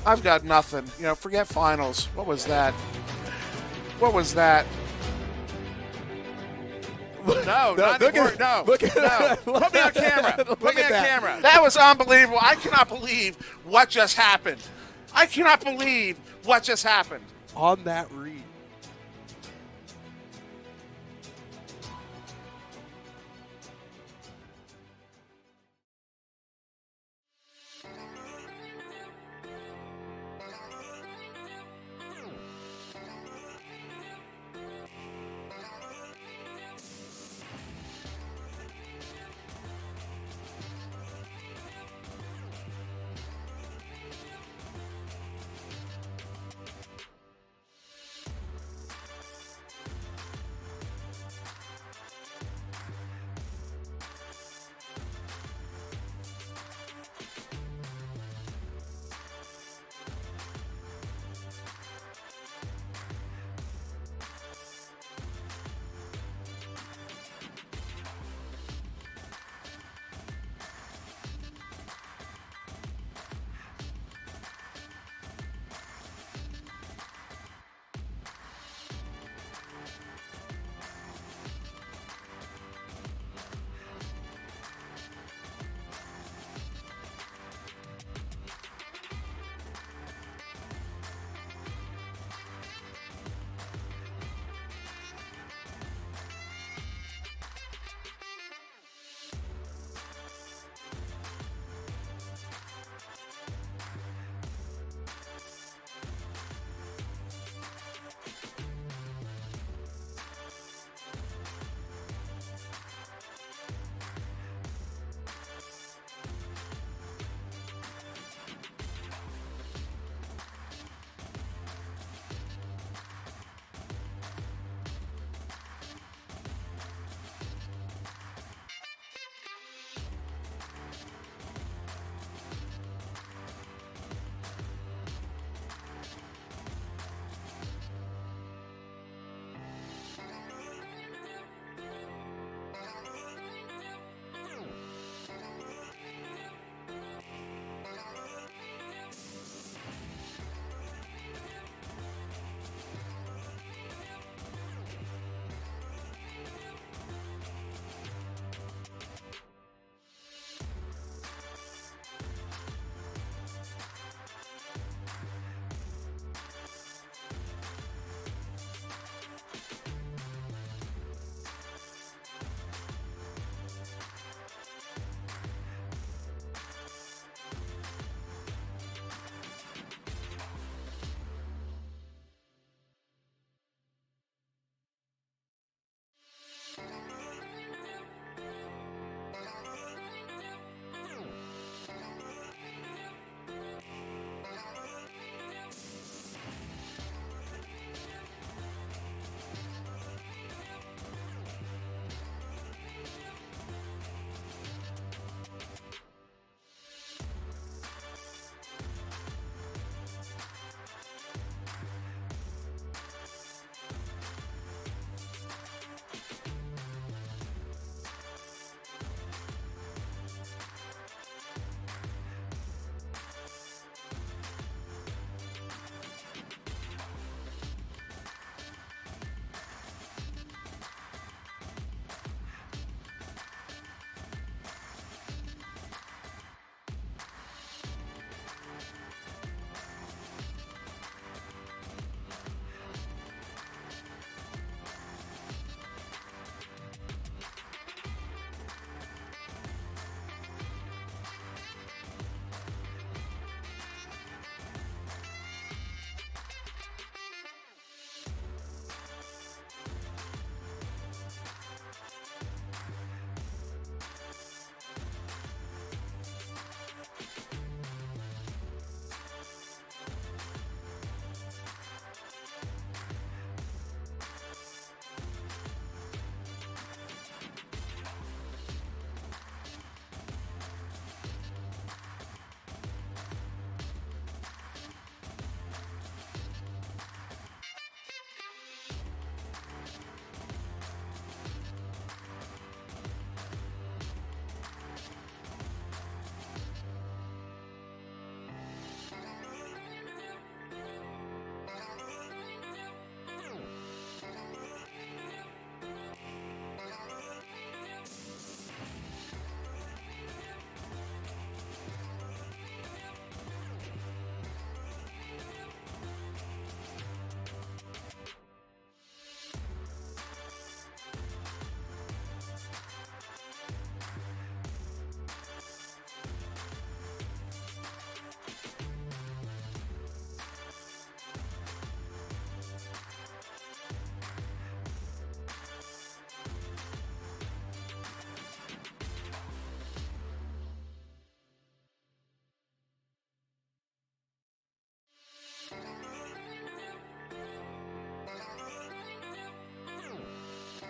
I've got nothing. Forget finals. What was that? What was that? No, not anymore. No. Look at no. Put me on camera. Put me on that. camera. That was unbelievable. I cannot believe what just happened. I cannot believe what just happened. On that read.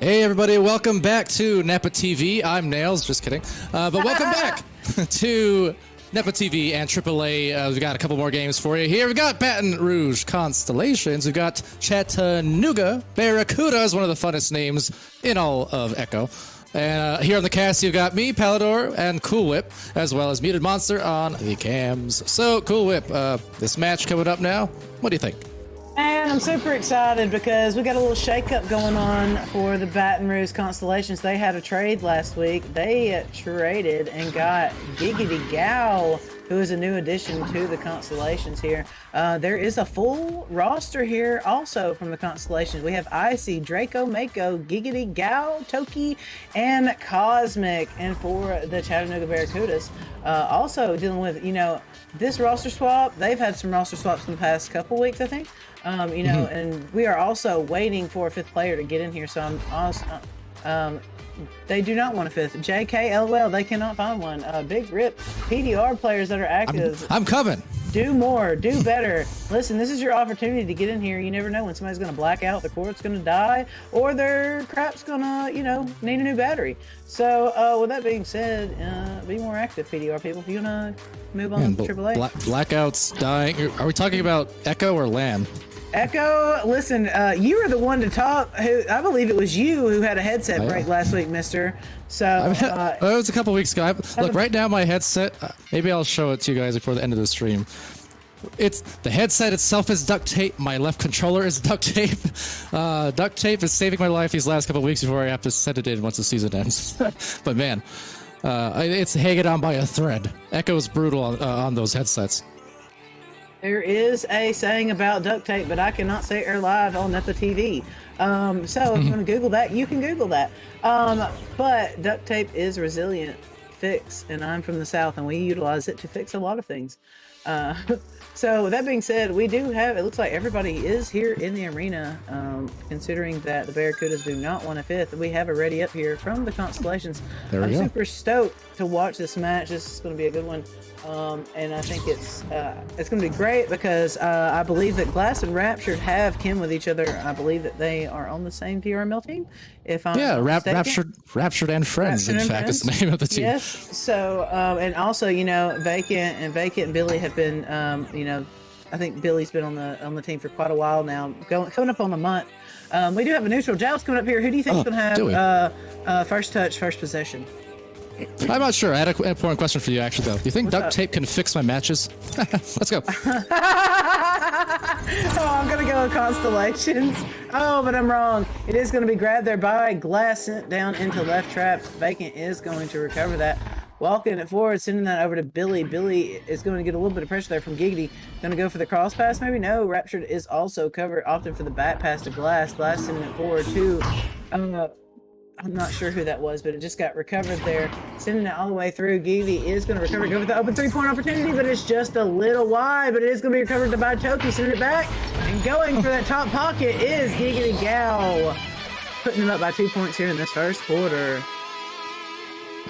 Hey everybody, welcome back to Nepa TV. I'm Nails, just kidding. But welcome back to Nepa TV and AAA. We've got a couple more games for you here. We've got Baton Rouge Constellations. We've got Chattanooga Barracuda is one of the funnest names in all of Echo. And here on the cast, you've got me, Palador, and Cool Whip, as well as Muted Monster on the cams. So, Cool Whip, this match coming up now, what do you think? And I'm super excited because we got a little shakeup going on for the Baton Rouge Constellations. They had a trade last week. They traded and got Giggity Gal, who is a new addition to the Constellations here. There is a full roster here also from the Constellations. We have Icy, Draco, Mako, Giggity Gal, Toki, and Cosmic. And for the Chattanooga Barracudas, also dealing with, this roster swap. They've had some roster swaps in the past couple weeks, I think. And we are also waiting for a fifth player to get in here. So I'm also, they do not want a fifth. JK, LOL, they cannot find one. Big rip. PDR players that are active. I'm coming. Do more, do better. Listen, this is your opportunity to get in here. You never know when somebody's going to black out, the court's going to die, or their crap's going to, need a new battery. So, with that being said, be more active, PDR people. If you want to move on to AAA. Blackouts, dying. Are we talking about Echo or LAN? Echo, listen, you were the one to talk. I believe it was you who had a headset break last week, mister. So it was a couple weeks ago. Look, right now my headset, maybe I'll show it to you guys before the end of the stream. It's the headset itself is duct tape. My left controller is duct tape. Duct tape is saving my life these last couple weeks before I have to send it in once the season ends. But man, it's hanging on by a thread. Echo's brutal on those headsets. There is a saying about duct tape, but I cannot say it live on Nepa TV. So if you want to Google that, you can Google that. But duct tape is a resilient fix, and I'm from the South, and we utilize it to fix a lot of things. So with that being said, we do have, it looks like everybody is here in the arena, considering that the Barracudas do not want a fifth. We have it ready up here from the Constellations. I'm super stoked to watch this match. This is going to be a good one. And I think it's going to be great because I believe that Glass and Raptured have kin with each other. I believe that they are on the same PRML team. If I'm Raptured and Friends, in fact, is the name of the team. Yes. So and also, Vacant and Billy have been, I think Billy's been on the team for quite a while now, coming up on the month. We do have a neutral joust coming up here. Who do you think is going to have first touch, first possession? I'm not sure. I had an important question for you, actually, though. Do you think duct tape can fix my matches? Let's go. I'm going to go with Constellations. Oh, but I'm wrong. It is going to be grabbed there by Glass, sent down into left trap. Vacant is going to recover that. Walking it forward, sending that over to Billy. Billy is going to get a little bit of pressure there from Giggity. Going to go for the cross pass, maybe? No. Raptured is also covered, opting for the back pass to Glass. Glass sending it forward to... I'm not sure who that was, but it just got recovered there. Sending it all the way through. Giggity is going to recover, go for the open three-point opportunity, but it's just a little wide, but it is going to be recovered by Toki. Sending it back, and going for that top pocket is Giggity Gal. Putting them up by 2 points here in this first quarter.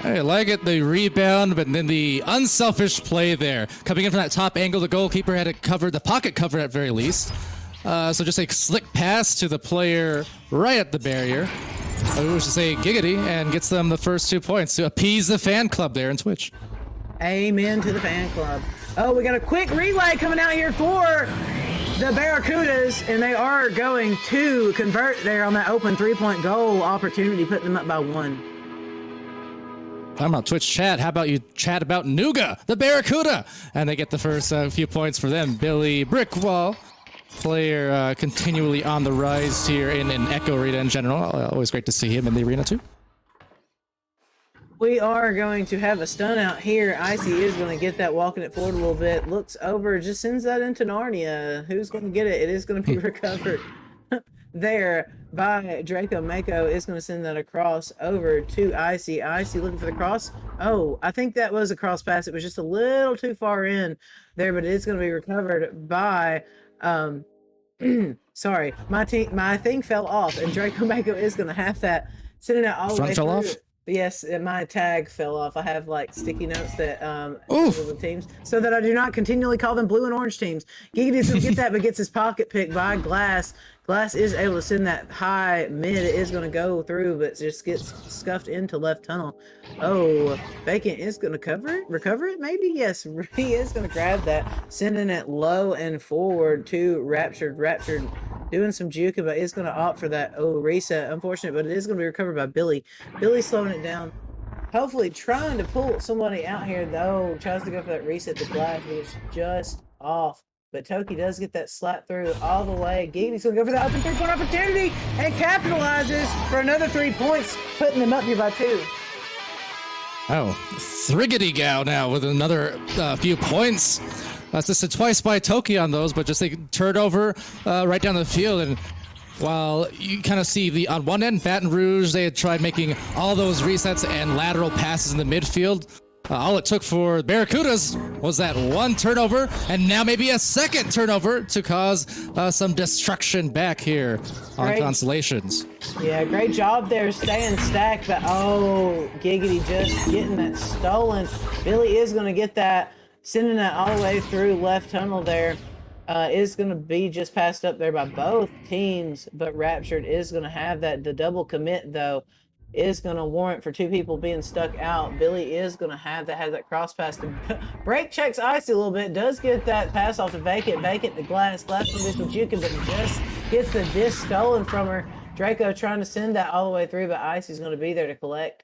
I like it, the rebound, but then the unselfish play there. Coming in from that top angle, the goalkeeper had it covered, the pocket covered at very least. So just a slick pass to the player right at the barrier. We should say Giggity, and gets them the first 2 points to appease the fan club there in Twitch. Amen to the fan club. Oh, we got a quick relay coming out here for the Barracudas, and they are going to convert there on that open three-point goal opportunity, putting them up by 1. Talking about Twitch chat, how about you chat about Nuga, the Barracuda? And they get the first few points for them. Billy Brickwall, player continually on the rise here in Echo Arena in general. Always great to see him in the arena too. We are going to have a stun out here. Icy is going to get that, walking it forward a little bit. Looks over, just sends that into Narnia. Who's going to get it? It is going to be recovered there by Draco. Mako is going to send that across over to Icy. Icy looking for the cross. Oh, I think that was a cross pass. It was just a little too far in there, but it is going to be recovered by... sorry, my thing fell off, and Draco Mako is going to have that, sending it all the way through. But yes, my tag fell off. I have like sticky notes that Oof. label the teams so that I do not continually call them blue and orange teams. Gigity's gonna get that, but gets his pocket picked by Glass. Glass is able to send that high mid. It is gonna go through, but just gets scuffed into left tunnel. Oh, Vacant is gonna recover it, maybe? Yes, he is gonna grab that, sending it low and forward to Raptured. Raptured doing some juking, but is going to opt for that. Oh, reset. Unfortunate, but it is going to be recovered by Billy. Billy slowing it down. Hopefully trying to pull somebody out here, though. Tries to go for that reset to Glass. He is just off. But Toki does get that slap through all the way. Gigity's going to go for that open three-point opportunity and capitalizes for another 3 points, putting them up here by 2. Oh, Thriggity Gal now with another few points. Assisted twice by Toki on those, but just they turned over right down the field. And while you kind of see on one end, Baton Rouge, they had tried making all those resets and lateral passes in the midfield. All it took for Barracudas was that one turnover, and now maybe a second turnover to cause some destruction back here on Constellations. Yeah, great job there staying stacked, but oh, Giggity just getting that stolen. Billy is going to get that, sending that all the way through left tunnel there. Is going to be just passed up there by both teams, but Raptured is going to have that. The double commit, though, is going to warrant for 2 people being stuck out. Billy is going to have that cross pass to break, checks Icy a little bit, does get that pass off to Vacant. Vacant to Glass. Glass from this with Jukin, but just gets the disc stolen from her. Draco trying to send that all the way through, but Icy's going to be there to collect.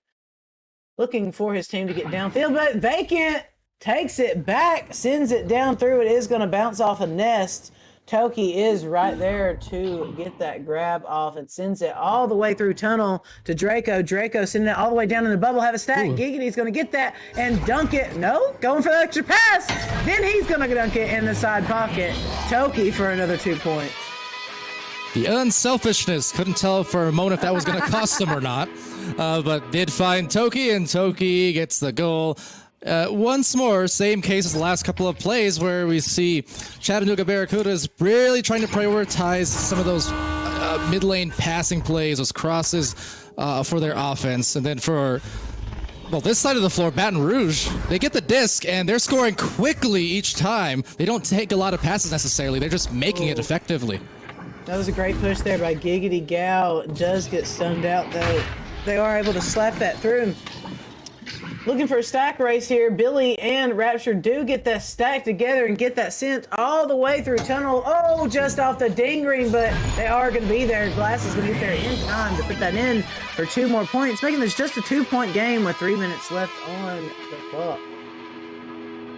Looking for his team to get downfield, but Vacant takes it back, sends it down through. It is going to bounce off a nest. Toki is right there to get that grab off and sends it all the way through tunnel to Draco. Draco sending it all the way down in the bubble. Have a stack. Gigity's going to get that and dunk it. No, going for the extra pass. Then he's going to dunk it in the side pocket. Toki for another 2 points. The unselfishness, couldn't tell for a moment if that was going to cost them or not, but did find Toki, and Toki gets the goal. Once more, same case as the last couple of plays where we see Chattanooga Barracudas really trying to prioritize some of those mid-lane passing plays, those crosses for their offense. And then for, well, this side of the floor, Baton Rouge, they get the disc and they're scoring quickly each time. They don't take a lot of passes necessarily. They're just making it effectively. That was a great push there by Giggity Gal. Does get stunned out, though. They are able to slap that through. Looking for a stack race here. Billy and Rapture do get that stack together and get that sent all the way through tunnel. Oh, just off the ding ring, but they are going to be there. Glass is going to get there in time to put that in for 2 more points, making this just a 2-point game with 3 minutes left on the clock.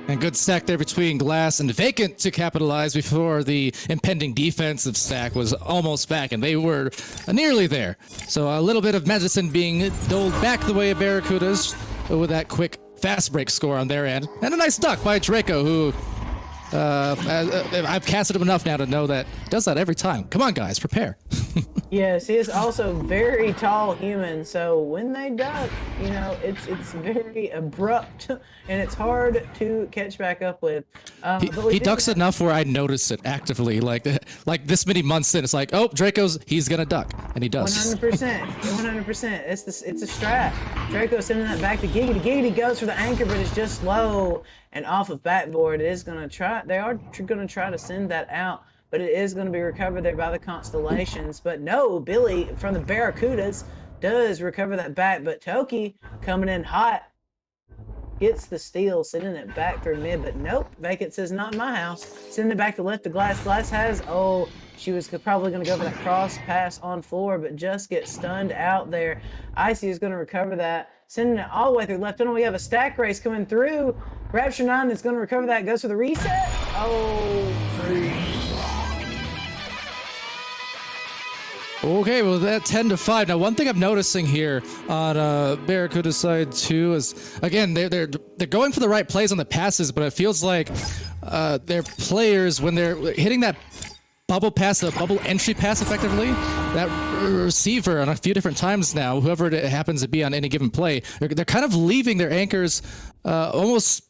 And good stack there between Glass and Vacant to capitalize before the impending defensive stack was almost back, and they were nearly there. So a little bit of medicine being doled back the way of Barracudas with that quick fast break score on their end. And a nice duck by Draco, who I've casted him enough now to know that does that every time. Come on, guys, prepare. Yes, he is also very tall human, so when they duck, you know, it's very abrupt and it's hard to catch back up with. He ducks enough where I notice it actively, like this many months in. It's like, oh, he's gonna duck, and he does. 100%, 100%. It's a strat. Draco sending that back to Giggity. Giggity goes for the anchor, but it's just low and off of backboard. It is gonna try. They are gonna try to send that out, but it is going to be recovered there by the Constellations. But no, Billy from the Barracudas does recover that back, but Toki coming in hot gets the steal, sending it back through mid, but nope, Vacant says not in my house. Sending it back to left to Glass. Glass has, oh, she was probably going to go for that cross pass on floor, but just gets stunned out there. Icy is going to recover that, sending it all the way through left tunnel. We have a stack race coming through. Rapture 9 is going to recover that, goes for the reset. Oh, Okay, well, that 10-5. Now, one thing I'm noticing here on Barracuda's side too is, again, they're going for the right plays on the passes, but it feels like their players, when they're hitting that bubble pass, the bubble entry pass effectively, that receiver on a few different times now, whoever it happens to be on any given play, they're kind of leaving their anchors almost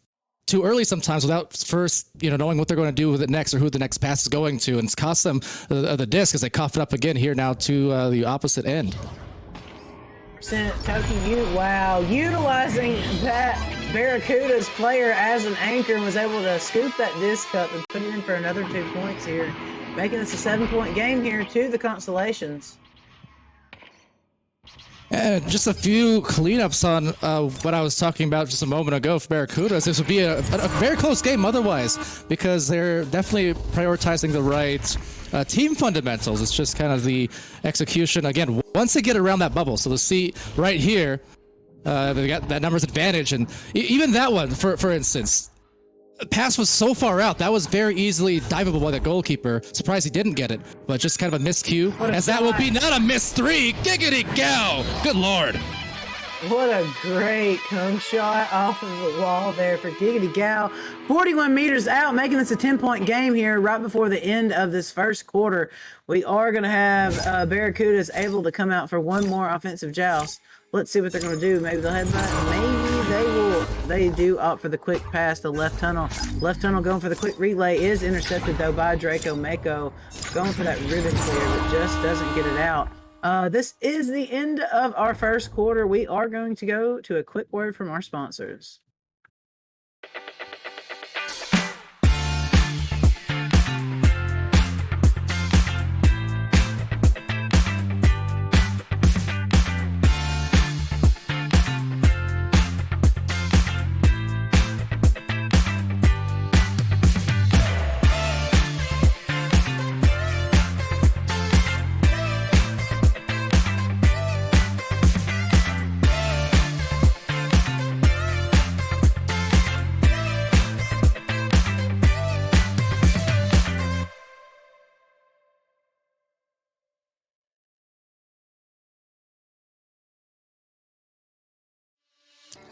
too early sometimes without first, knowing what they're going to do with it next or who the next pass is going to, and it's cost them the disc as they cough it up again here now to the opposite end. Toki, wow, utilizing that Barracuda's player as an anchor and was able to scoop that disc up and put it in for another 2 points here, making this a 7-point game here to the Constellations. And just a few cleanups on what I was talking about just a moment ago for Barracudas. This would be a very close game otherwise, because they're definitely prioritizing the right team fundamentals. It's just kind of the execution. Again, once they get around that bubble, so the see right here, they got that numbers advantage. And even that one, for instance, pass was so far out, that was very easily diveable by the goalkeeper. Surprised he didn't get it, but just kind of a miscue. As that will be not a miss three. Giggity gow! Good lord. What a great cone shot off of the wall there for Giggity Gal. 41 meters out, making this a 10-point game here right before the end of this first quarter. We are going to have Barracudas able to come out for one more offensive joust. Let's see what they're going to do. Maybe they'll headbutt. Maybe they will. They do opt for the quick pass to left tunnel. Left tunnel going for the quick relay is intercepted, though, by Draco Mako. Going for that ribbon clear, but just doesn't get it out. This is the end of our first quarter. We are going to go to a quick word from our sponsors.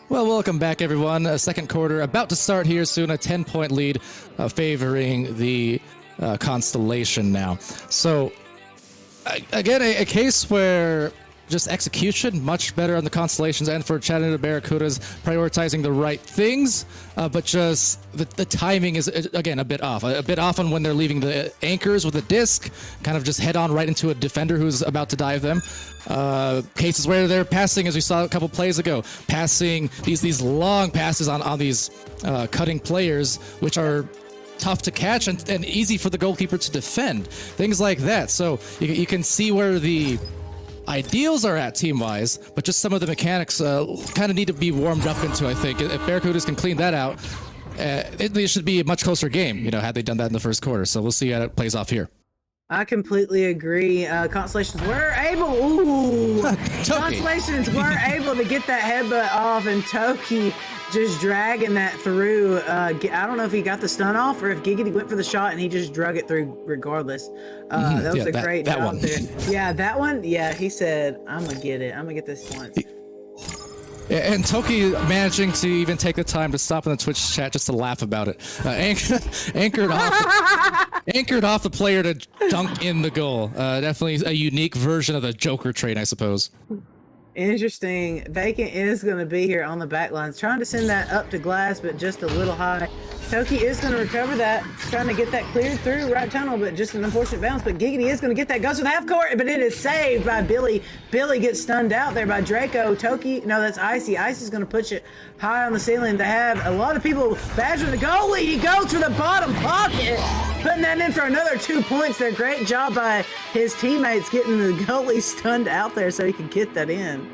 Well, welcome back, everyone. Second quarter about to start here soon. A 10-point lead favoring the Constellation now. So, again, a case where just execution much better on the Constellations and for Chattanooga Barracudas prioritizing the right things, but just the timing is, again, a bit off. A bit off on when they're leaving the anchors with a disc, kind of just head on right into a defender who's about to dive them. Cases where they're passing, as we saw a couple plays ago, passing these long passes on these cutting players, which are tough to catch and easy for the goalkeeper to defend. Things like that. So you can see where the ideals are at team-wise, but just some of the mechanics kind of need to be warmed up into, I think. If Barracudas can clean that out, it should be a much closer game, had they done that in the first quarter. So we'll see how it plays off here. I completely agree. Constellations were able. Ooh, Constellations were able to get that headbutt off, and Toki just dragging that through. I don't know if he got the stun off or if Giggity went for the shot and he just drug it through regardless. That was a great job one. there. Yeah, that one. Yeah, he said, "I'm gonna get it. I'm gonna get this once." And Toki managing to even take the time to stop in the Twitch chat just to laugh about it. Anchored off the player to dunk in the goal. Definitely a unique version of the Joker trait, I suppose. Interesting. Bacon is going to be here on the back lines, trying to send that up to glass, but just a little high. Toki is going to recover that, trying to get that cleared through right tunnel, but just an unfortunate bounce. But Giggity is going to get that, goes to the half court, but it is saved by Billy. Billy gets stunned out there by Draco. Toki, no, that's Icy. Icy's going to push it high on the ceiling. They have a lot of people badgering the goalie. He goes to the bottom pocket, putting that in for another 2 points there. Great job by his teammates getting the goalie stunned out there so he could get that in.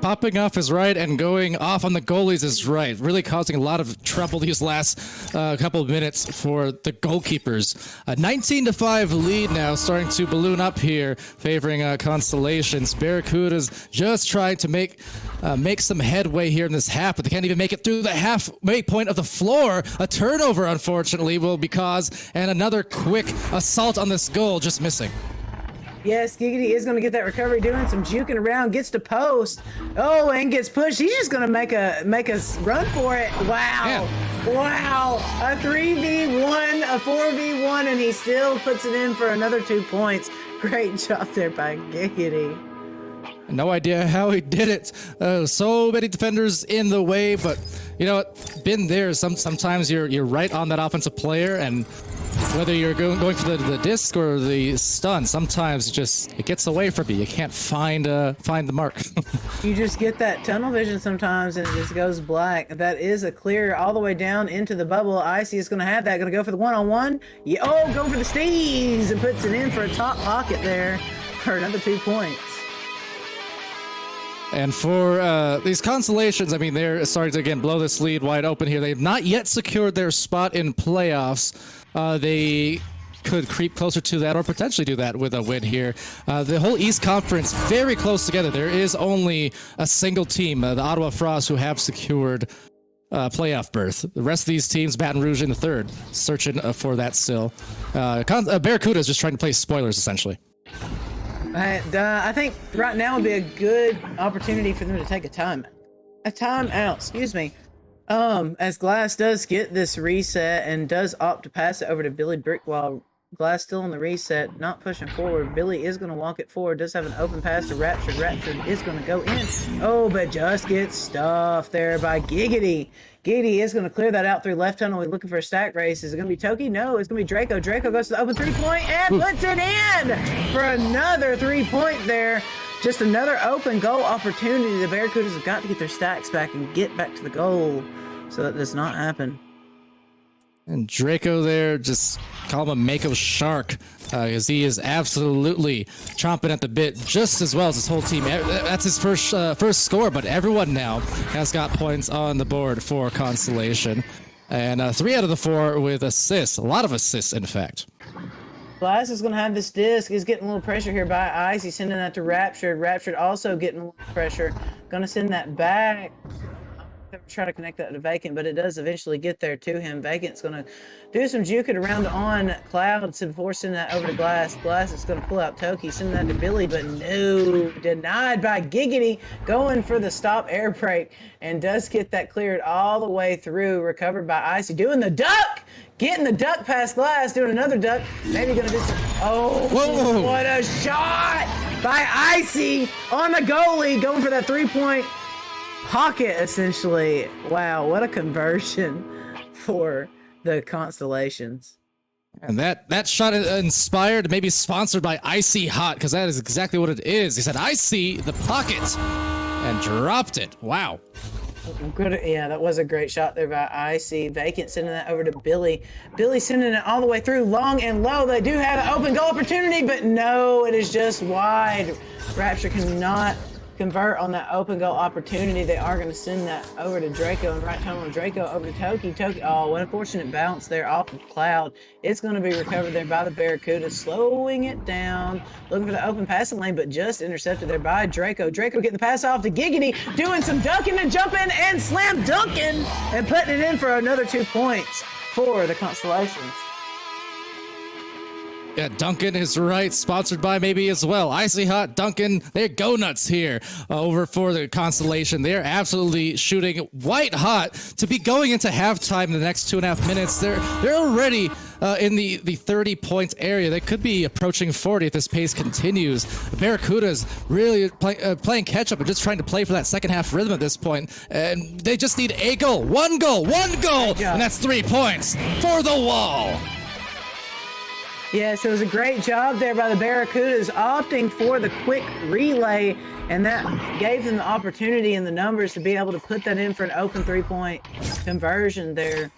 Popping off is right, and going off on the goalies is right. Really causing a lot of trouble these last couple of minutes for the goalkeepers. A 19-5 lead now, starting to balloon up here, favoring Constellations. Barracudas just trying to make some headway here in this half, but they can't even make it through the halfway point of the floor. A turnover, unfortunately, will be caused, and another quick assault on this goal, just missing. Yes, Giggity is going to get that recovery, doing some juking around, gets to post. Oh, and gets pushed. He's just going to make us run for it. Wow. Yeah. Wow. A 3v1, a 4v1, and he still puts it in for another 2 points. Great job there by Giggity. No idea how he did it. So many defenders in the way, but you know what? Been there. Sometimes you're right on that offensive player, and whether you're going for the disc or the stun, sometimes it gets away from you. You can't find the mark. You just get that tunnel vision sometimes, and it just goes black. That is a clear all the way down into the bubble. Icy is going to have that. Going to go for the one-on-one. Yeah, oh, go for the steez and puts it in for a top pocket there for another 2 points. And for these constellations, I mean, they're starting to, again, blow this lead wide open here. They've not yet secured their spot in playoffs. They could creep closer to that or potentially do that with a win here. The whole East Conference very close together. There is only a single team, the Ottawa Frost, who have secured playoff berth. The rest of these teams, Baton Rouge in the third, searching for that still. Barracuda is just trying to play spoilers, essentially. I think right now would be a good opportunity for them to take a timeout, excuse me. As Glass does get this reset and does opt to pass it over to Billy Brick while Glass still on the reset, not pushing forward. Billy is going to walk it forward, does have an open pass to Raptured. Raptured is going to go in. Oh, but just gets stuffed there by Giggity. Giggity is going to clear that out through left tunnel. We're looking for a stack race. Is it going to be Toki? No, it's going to be Draco. Draco goes to the open 3-point and puts it in for another 3-point there. Just another open goal opportunity. The Barracudas have got to get their stacks back and get back to the goal. So that does not happen. And Draco there, just call him a Mako Shark, because he is absolutely chomping at the bit just as well as his whole team. That's his first score, but everyone now has got points on the board for Constellation. And 3 out of the 4 with assists, a lot of assists, in fact. Glass is going to have this disc. He's getting a little pressure here by Ice. He's sending that to Raptured. Raptured also getting a little pressure. Going to send that back. Try to connect that to Vacant, but it does eventually get there to him. Vacant's going to do some juking around on Clouds before sending that over to Glass. Glass is going to pull out Toki, sending that to Billy, but no, denied by Giggity, going for the stop air brake, and does get that cleared all the way through, recovered by Icy, doing the duck, getting the duck past Glass, doing another duck, maybe going to do some, oh, whoa. What a shot by Icy on the goalie, going for that 3-point pocket, essentially. Wow, what a conversion for the Constellations. And that shot inspired, maybe sponsored by Icy Hot, because that is exactly what it is. He said, Icy the pocket, and dropped it. Wow. Good. Yeah, that was a great shot there by Icy. Vacant sending that over to Billy. Billy sending it all the way through, long and low. They do have an open goal opportunity, but no, it is just wide. Rapture cannot convert on that open goal opportunity. They are going to send that over to Draco and right tunnel. Draco over to Toki. Toki, oh, what a fortunate bounce there off of Cloud. It's going to be recovered there by the Barracuda, slowing it down, looking for the open passing lane, but just intercepted there by Draco. Draco getting the pass off to Giggity, doing some dunking and jumping and slam dunking and putting it in for another 2 points for the Constellations. Yeah, Duncan is right. Sponsored by maybe as well. Icy Hot, Duncan, they're go nuts here over for the Constellation. They're absolutely shooting white hot to be going into halftime in the next 2.5 minutes. They're already in the 30 points area. They could be approaching 40 if this pace continues. Barracuda's really playing catch up and just trying to play for that second half rhythm at this point. And they just need a goal, one goal, and that's 3 points for the wall. Yes, it was a great job there by the Barracudas, opting for the quick relay, and that gave them the opportunity and the numbers to be able to put that in for an open 3-point conversion there.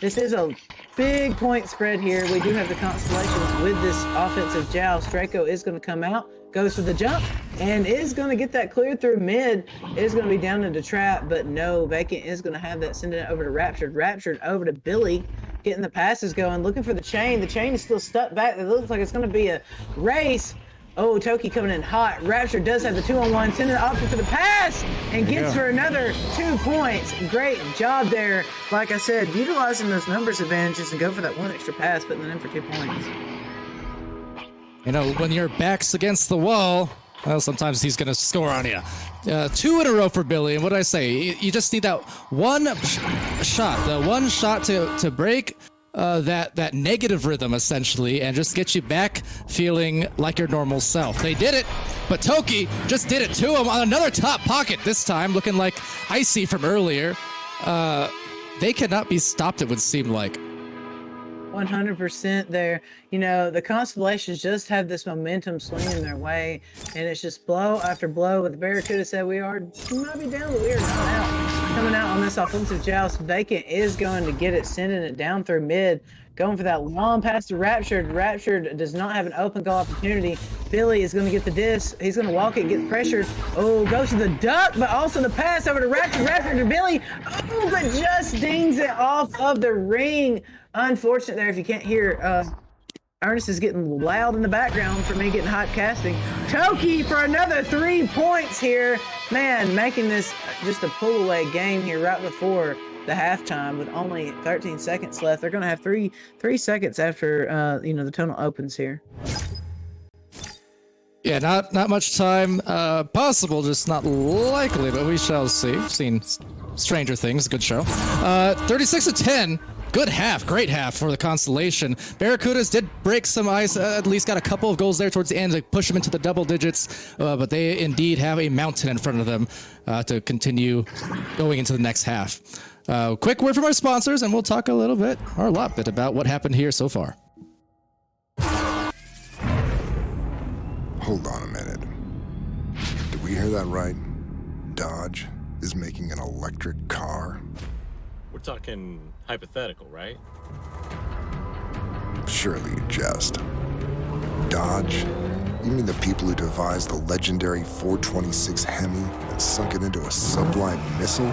This is a big point spread here. We do have the Constellations with this offensive joust. Draco is going to come out, goes for the jump, and is going to get that cleared through mid. It is going to be down into trap, but no, Vacant is going to have that, sending it over to Raptured. Raptured over to Billy, getting the passes going, looking for the chain. The chain is still stuck back. It looks like it's going to be a race. Oh, Toki coming in hot. Rapture does have the 2-on-1, sending the option for the pass, and gets for another 2 points. Great job there. Like I said, utilizing those numbers advantages and go for that one extra pass, putting it in for 2 points. You know, when your back's against the wall, well, sometimes he's going to score on you. 2 in a row for Billy, and what did I say? You just need that one shot, the one shot to break that negative rhythm, essentially, and just get you back feeling like your normal self. They did it. but Toki just did it to him on another top pocket this time, looking like Icy from earlier. They cannot be stopped, it would seem like. 100% there. You know, the Constellations just have this momentum swinging their way, and it's just blow after blow. With the Barracuda said, we might be down, but we are not out. Coming out on this offensive joust, Vacant is going to get it, sending it down through mid, going for that long pass to Raptured. Raptured does not have an open goal opportunity. Billy is going to get the disc. He's going to walk it, get pressured. Oh, goes to the duck, but also the pass over to Raptured. Raptured to Billy. Oh, but just dings it off of the ring. Unfortunate there if you can't hear. Ernest is getting loud in the background for me getting hot casting. Toki for another 3 points here. Man, making this just a pull away game here right before the halftime with only 13 seconds left. They're going to have three seconds after the tunnel opens here. Yeah, not much time possible, just not likely, but we shall see. Seen Stranger Things, good show. 36-10. Good half, great half for the Constellation. Barracudas did break some ice, at least got a couple of goals there towards the end to push them into the double digits, but they indeed have a mountain in front of them to continue going into the next half. Quick word from our sponsors, and we'll talk a little bit, or a lot bit, about what happened here so far. Hold on a minute. Did we hear that right? Dodge is making an electric car? We're talking hypothetical, right? Surely you jest. Dodge? You mean the people who devised the legendary 426 Hemi and sunk it into a sublime missile?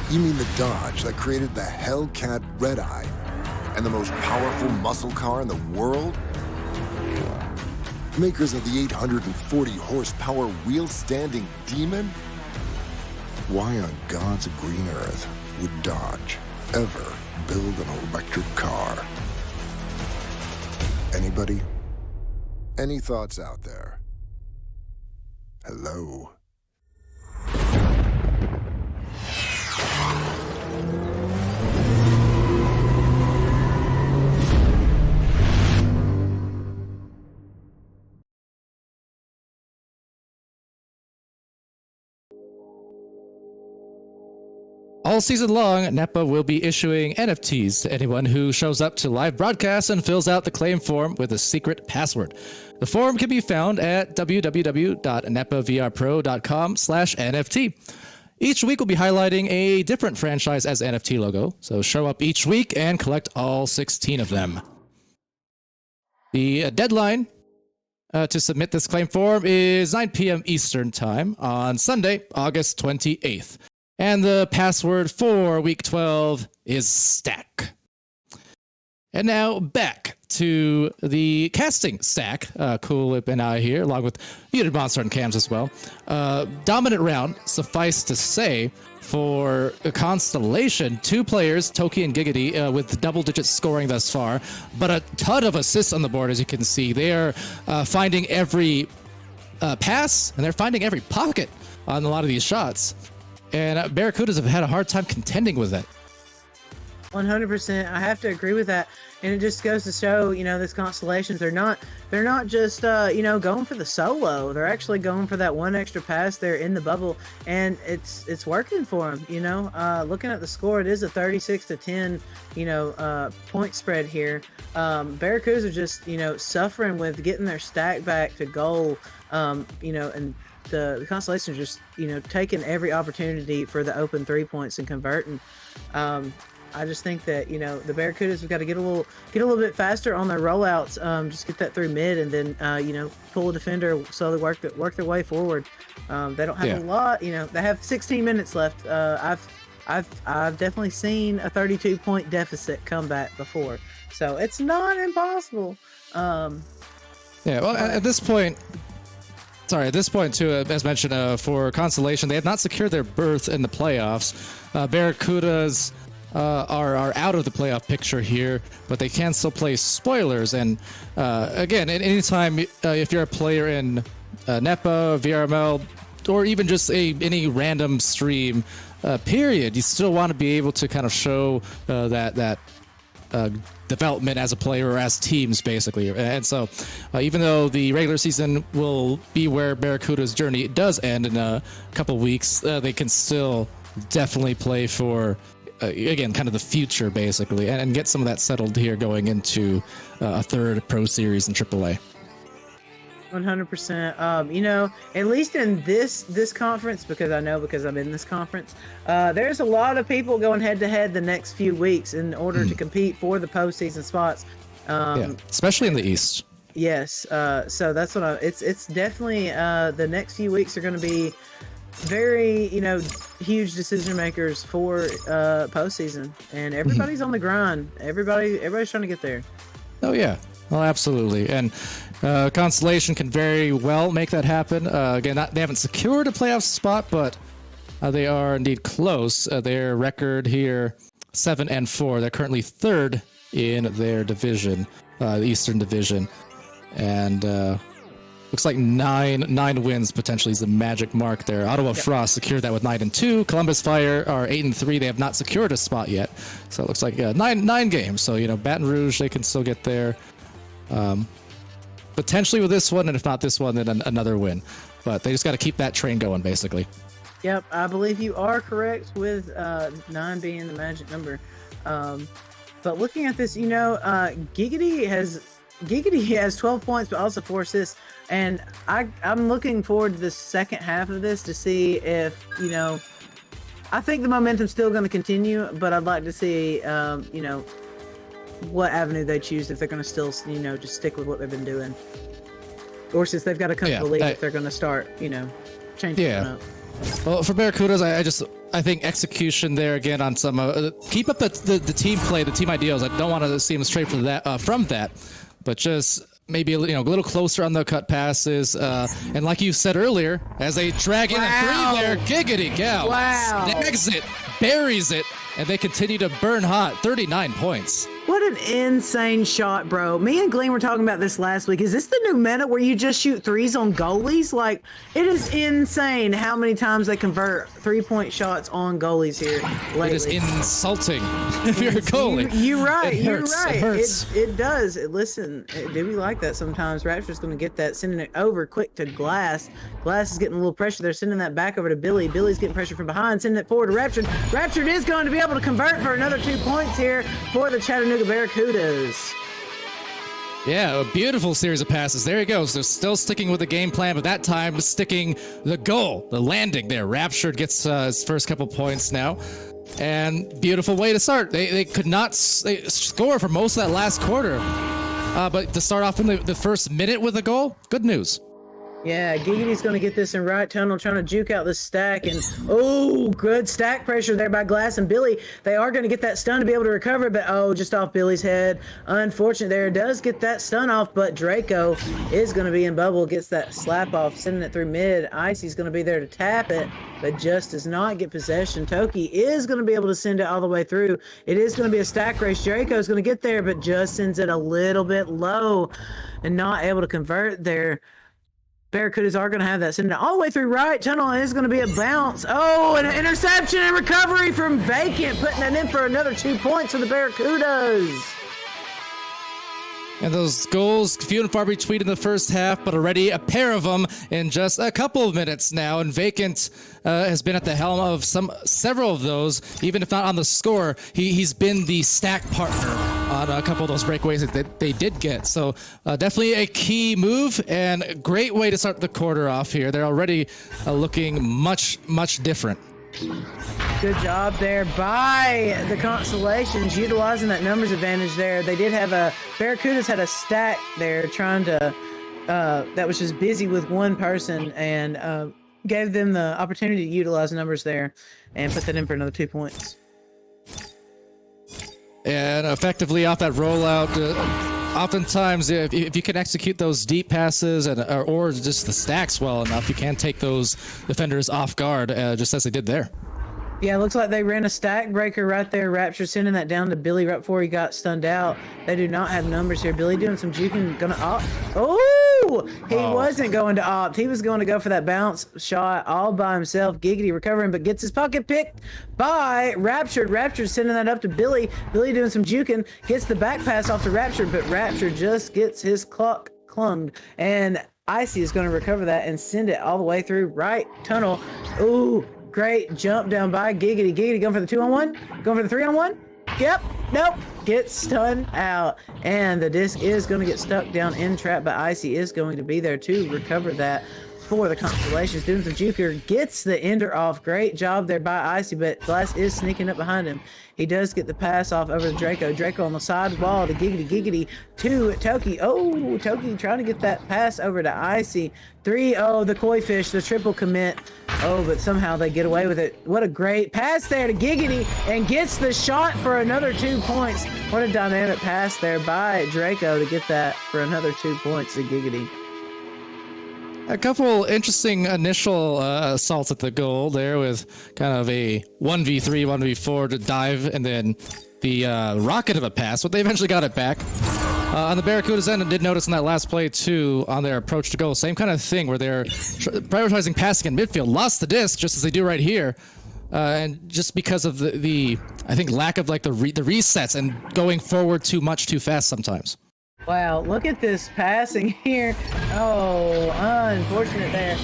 You mean the Dodge that created the Hellcat Red Eye and the most powerful muscle car in the world? Makers of the 840 horsepower wheel-standing Demon? Why on God's green earth would Dodge ever build an electric car? Anybody? Any thoughts out there? Hello? All season long, Nepa will be issuing NFTs to anyone who shows up to live broadcasts and fills out the claim form with a secret password. The form can be found at www.nepavrpro.com/NFT. Each week we'll be highlighting a different franchise as NFT logo, so show up each week and collect all 16 of them. The deadline to submit this claim form is 9 p.m. Eastern Time on Sunday, August 28th. And the password for week 12 is stack. And now back to the casting stack. Cool Lip and I here, along with Muted Monster and Cams as well. Dominant round, suffice to say, for a Constellation, 2 players, Toki and Giggity, with double-digit scoring thus far, but a ton of assists on the board, as you can see. They are finding every pass, and they're finding every pocket on a lot of these shots. And Barracudas have had a hard time contending with it. 100%. I have to agree with that. And it just goes to show, this Constellations, they're not just, going for the solo. They're actually going for that one extra pass there in the bubble. And it's working for them, Looking at the score, it is a 36-10, point spread here. Barracudas are just, suffering with getting their stack back to goal, and the Constellations are just, taking every opportunity for the open 3 points and converting. I just think that the Barracudas have got to get a little bit faster on their rollouts. Just get that through mid, and then pull a defender, slowly work their way forward. They don't have a lot. They have 16 minutes left. I've definitely seen a 32-point deficit come back before, so it's not impossible. Well, at this point. Sorry, at this point, too, as mentioned, for Constellation, they have not secured their berth in the playoffs. Barracudas are out of the playoff picture here, but they can still play spoilers. And again, at any time, if you're a player in Nepa, VRML, or even just any random stream, period, you still want to be able to kind of show that development as a player or as teams, basically. And so, even though the regular season will be where Barracuda's journey does end in a couple weeks, they can still definitely play for, again, kind of the future, basically, and get some of that settled here going into a third Pro Series in AAA. 100%. You know, at least in this conference, because I'm in this conference, there's a lot of people going head to head the next few weeks in order to compete for the postseason spots. Yeah, especially in the East. Yes. So that's what it's definitely the next few weeks are going to be very, huge decision makers for postseason, and everybody's on the grind. Everybody's trying to get there. Oh yeah. Well, absolutely. And Constellation can very well make that happen. Again, they haven't secured a playoff spot, but they are indeed close. Their record here, 7-4. They're currently third in their division, the Eastern Division. And looks like nine wins potentially is the magic mark there. Ottawa Frost secured that with 9-2. Columbus Fire are 8-3. They have not secured a spot yet. So it looks like nine games. So, Baton Rouge, they can still get there. Potentially with this one, and if not this one, then another win. But they just got to keep that train going, basically. Yep, I believe you are correct with 9 being the magic number. But looking at this, Giggity has 12 points, but also 4 assists. And I'm looking forward to the second half of this to see if, I think the momentum's still going to continue, but I'd like to see, what avenue they choose, if they're going to still, just stick with what they've been doing. Or since they've got a comfortable lead, if they're going to start, changing it up. Well, for Barracudas, I think execution there again on some keep up the team play, the team ideals. I don't want to see them straight from that, but just maybe a little closer on the cut passes. And like you said earlier, as they drag in a three there, Giggity Gal snags it, buries it, and they continue to burn hot. 39 points. What an insane shot, bro. Me and Glenn were talking about this last week. Is this the new meta where you just shoot threes on goalies? Like, it is insane how many times they convert 3-point shots on goalies here lately. It is insulting if you're a goalie. You're right. It hurts. You're right. It hurts. It does. Listen, do we like that sometimes? Rapture's going to get that, sending it over quick to Glass. Glass is getting a little pressure. They're sending that back over to Billy. Billy's getting pressure from behind, sending it forward to Rapture. Rapture is going to be able to convert for another 2 points here for the Chattanooga Barracudas. Yeah, a beautiful series of passes. There he goes. They're still sticking with the game plan, but that time sticking the goal, the landing there. Raptured gets his first couple points now. And beautiful way to start. They could not score for most of that last quarter. But to start off in the first minute with a goal, good news. Yeah, Giggity's going to get this in right tunnel, trying to juke out the stack. And, good stack pressure there by Glass and Billy. They are going to get that stun to be able to recover, but, just off Billy's head. Unfortunate there. Does get that stun off, but Draco is going to be in bubble, gets that slap off, sending it through mid. Icy's going to be there to tap it, but just does not get possession. Toki is going to be able to send it all the way through. It is going to be a stack race. Draco's going to get there, but just sends it a little bit low and not able to convert there. Barracudas are going to have that sending it all the way through right tunnel. Is going to be a bounce. And an interception and recovery from Vacant, putting that in for another 2 points for the Barracudas. And those goals, few and far between in the first half, but already a pair of them in just a couple of minutes now. And Vacant has been at the helm of several of those, even if not on the score. He's been the stack partner on a couple of those breakaways that they did get. So definitely a key move and a great way to start the quarter off here. They're already looking much, much different. Good job there by the Constellations, utilizing that numbers advantage there. They did have Barracudas had a stack there trying to, that was just busy with one person, and gave them the opportunity to utilize numbers there and put that in for another 2 points. And effectively off that rollout, oftentimes if you can execute those deep passes or just the stacks well enough, you can take those defenders off guard, just as they did there. Yeah, looks like they ran a stack breaker right there. Rapture sending that down to Billy right before he got stunned out. They do not have numbers here. Billy doing some juking, gonna opt. Oh, he wasn't going to opt. He was going to go for that bounce shot all by himself. Giggity recovering, but gets his pocket picked by Raptured. Raptured sending that up to Billy. Billy doing some juking, gets the back pass off to Raptured, but Raptured just gets his clock clunged. And Icy is going to recover that and send it all the way through right tunnel. Ooh. Great jump down by Giggity. Giggity going for the 2-on-1. Going for the 3-on-1. Yep. Nope. Gets stunned out. And the disc is going to get stuck down in trap, but Icy is going to be there to recover that for the Constellations. Doing some juker. Gets the ender off. Great job there by Icy, but Glass is sneaking up behind him. He does get the pass off over to Draco. Draco on the side wall to Giggity to Toki. Oh, Toki trying to get that pass over to Icy. 3-0, the koi fish, the triple commit. Oh, but somehow they get away with it. What a great pass there to Giggity and gets the shot for another 2 points. What a dynamic pass there by Draco to get that for another 2 points to Giggity. A couple interesting initial assaults at the goal there with kind of a 1v3, 1v4 to dive, and then the rocket of a pass, but they eventually got it back. On the Barracuda's end, I did notice in that last play, too, on their approach to goal, same kind of thing where they're prioritizing passing in midfield, lost the disc, just as they do right here. And just because of the I think, lack of like the resets and going forward too much too fast sometimes. Wow, look at this passing here. Oh, unfortunate there.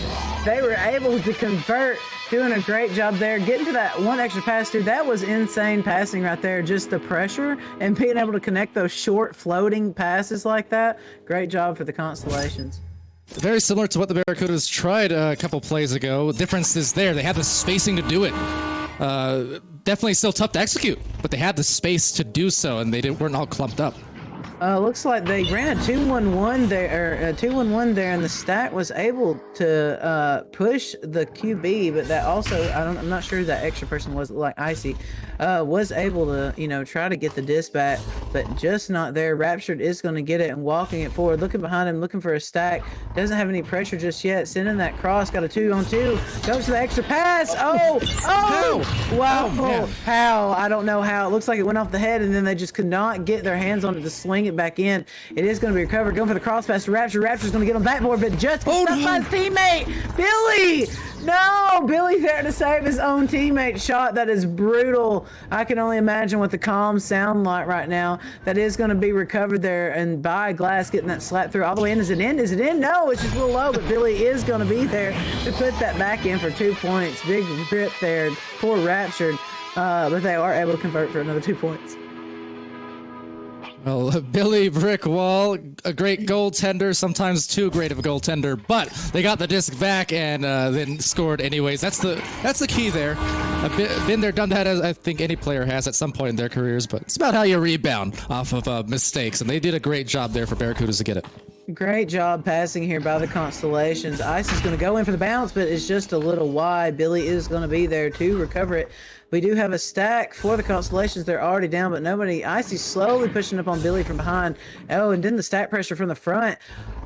They were able to convert, doing a great job there. Getting to that one extra pass, dude, that was insane passing right there. Just the pressure and being able to connect those short floating passes like that. Great job for the Constellations. Very similar to what the Barracudas tried a couple plays ago. The difference is there. They had the spacing to do it. Definitely still tough to execute, but they had the space to do so, and they weren't all clumped up. Looks like they ran a 2-1-1 there, or a 2-1-1 there, and the stack was able to push the QB, but that also, I'm not sure who that extra person was, like Icy, was able to, try to get the disc back, but just not there. Raptured is going to get it and walking it forward, looking behind him, looking for a stack. Doesn't have any pressure just yet. Sending that cross, got a 2-on-2, goes to the extra pass. Oh! Wow! How? I don't know how. It looks like it went off the head, and then they just could not get their hands on it to swing it back in. It is going to be recovered. Going for the cross pass to Rapture. Rapture's going to get on backboard, but just gets stuck by his teammate. Billy! No! Billy there to save his own teammate shot. That is brutal. I can only imagine what the comms sound like right now. That is going to be recovered there, and by Glass getting that slap through all the way in. Is it in? Is it in? No, it's just a little low, but Billy is going to be there to put that back in for 2 points. Big grip there. Poor Raptured. But they are able to convert for another 2 points. Well, Billy Brickwall, a great goaltender, sometimes too great of a goaltender, but they got the disc back and then scored anyways. That's the key there. I've been there, done that, as I think any player has at some point in their careers, but it's about how you rebound off of mistakes, and they did a great job there for Barracudas to get it. Great job passing here by the Constellations. Ice is going to go in for the bounce, but it's just a little wide. Billy is going to be there to recover it. We do have a stack for the Constellations. They're already down, but nobody. Icy's slowly pushing up on Billy from behind. Oh, and then the stack pressure from the front.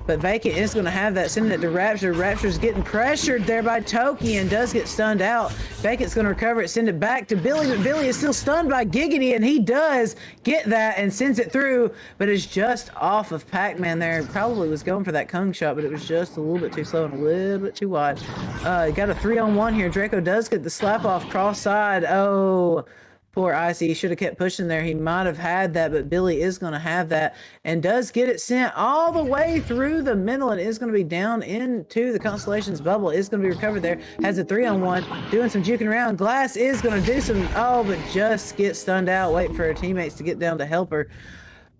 But Vacant is going to have that, sending it to Rapture. Rapture's getting pressured there by Toki and does get stunned out. Vacant's going to recover it, send it back to Billy, but Billy is still stunned by Giggity, and he does get that and sends it through, but it's just off of Pac-Man there. Probably was going for that Kung shot, but it was just a little bit too slow and a little bit too wide. Got a 3-on-1 here. Draco does get the slap off cross side. Oh, poor Icy. He should have kept pushing there. He might have had that, but Billy is going to have that and does get it sent all the way through the middle and is going to be down into the Constellations bubble. Is going to be recovered there. Has a 3-on-1. Doing some juking around. Glass is going to do some, but just get stunned out. Waiting for her teammates to get down to help her.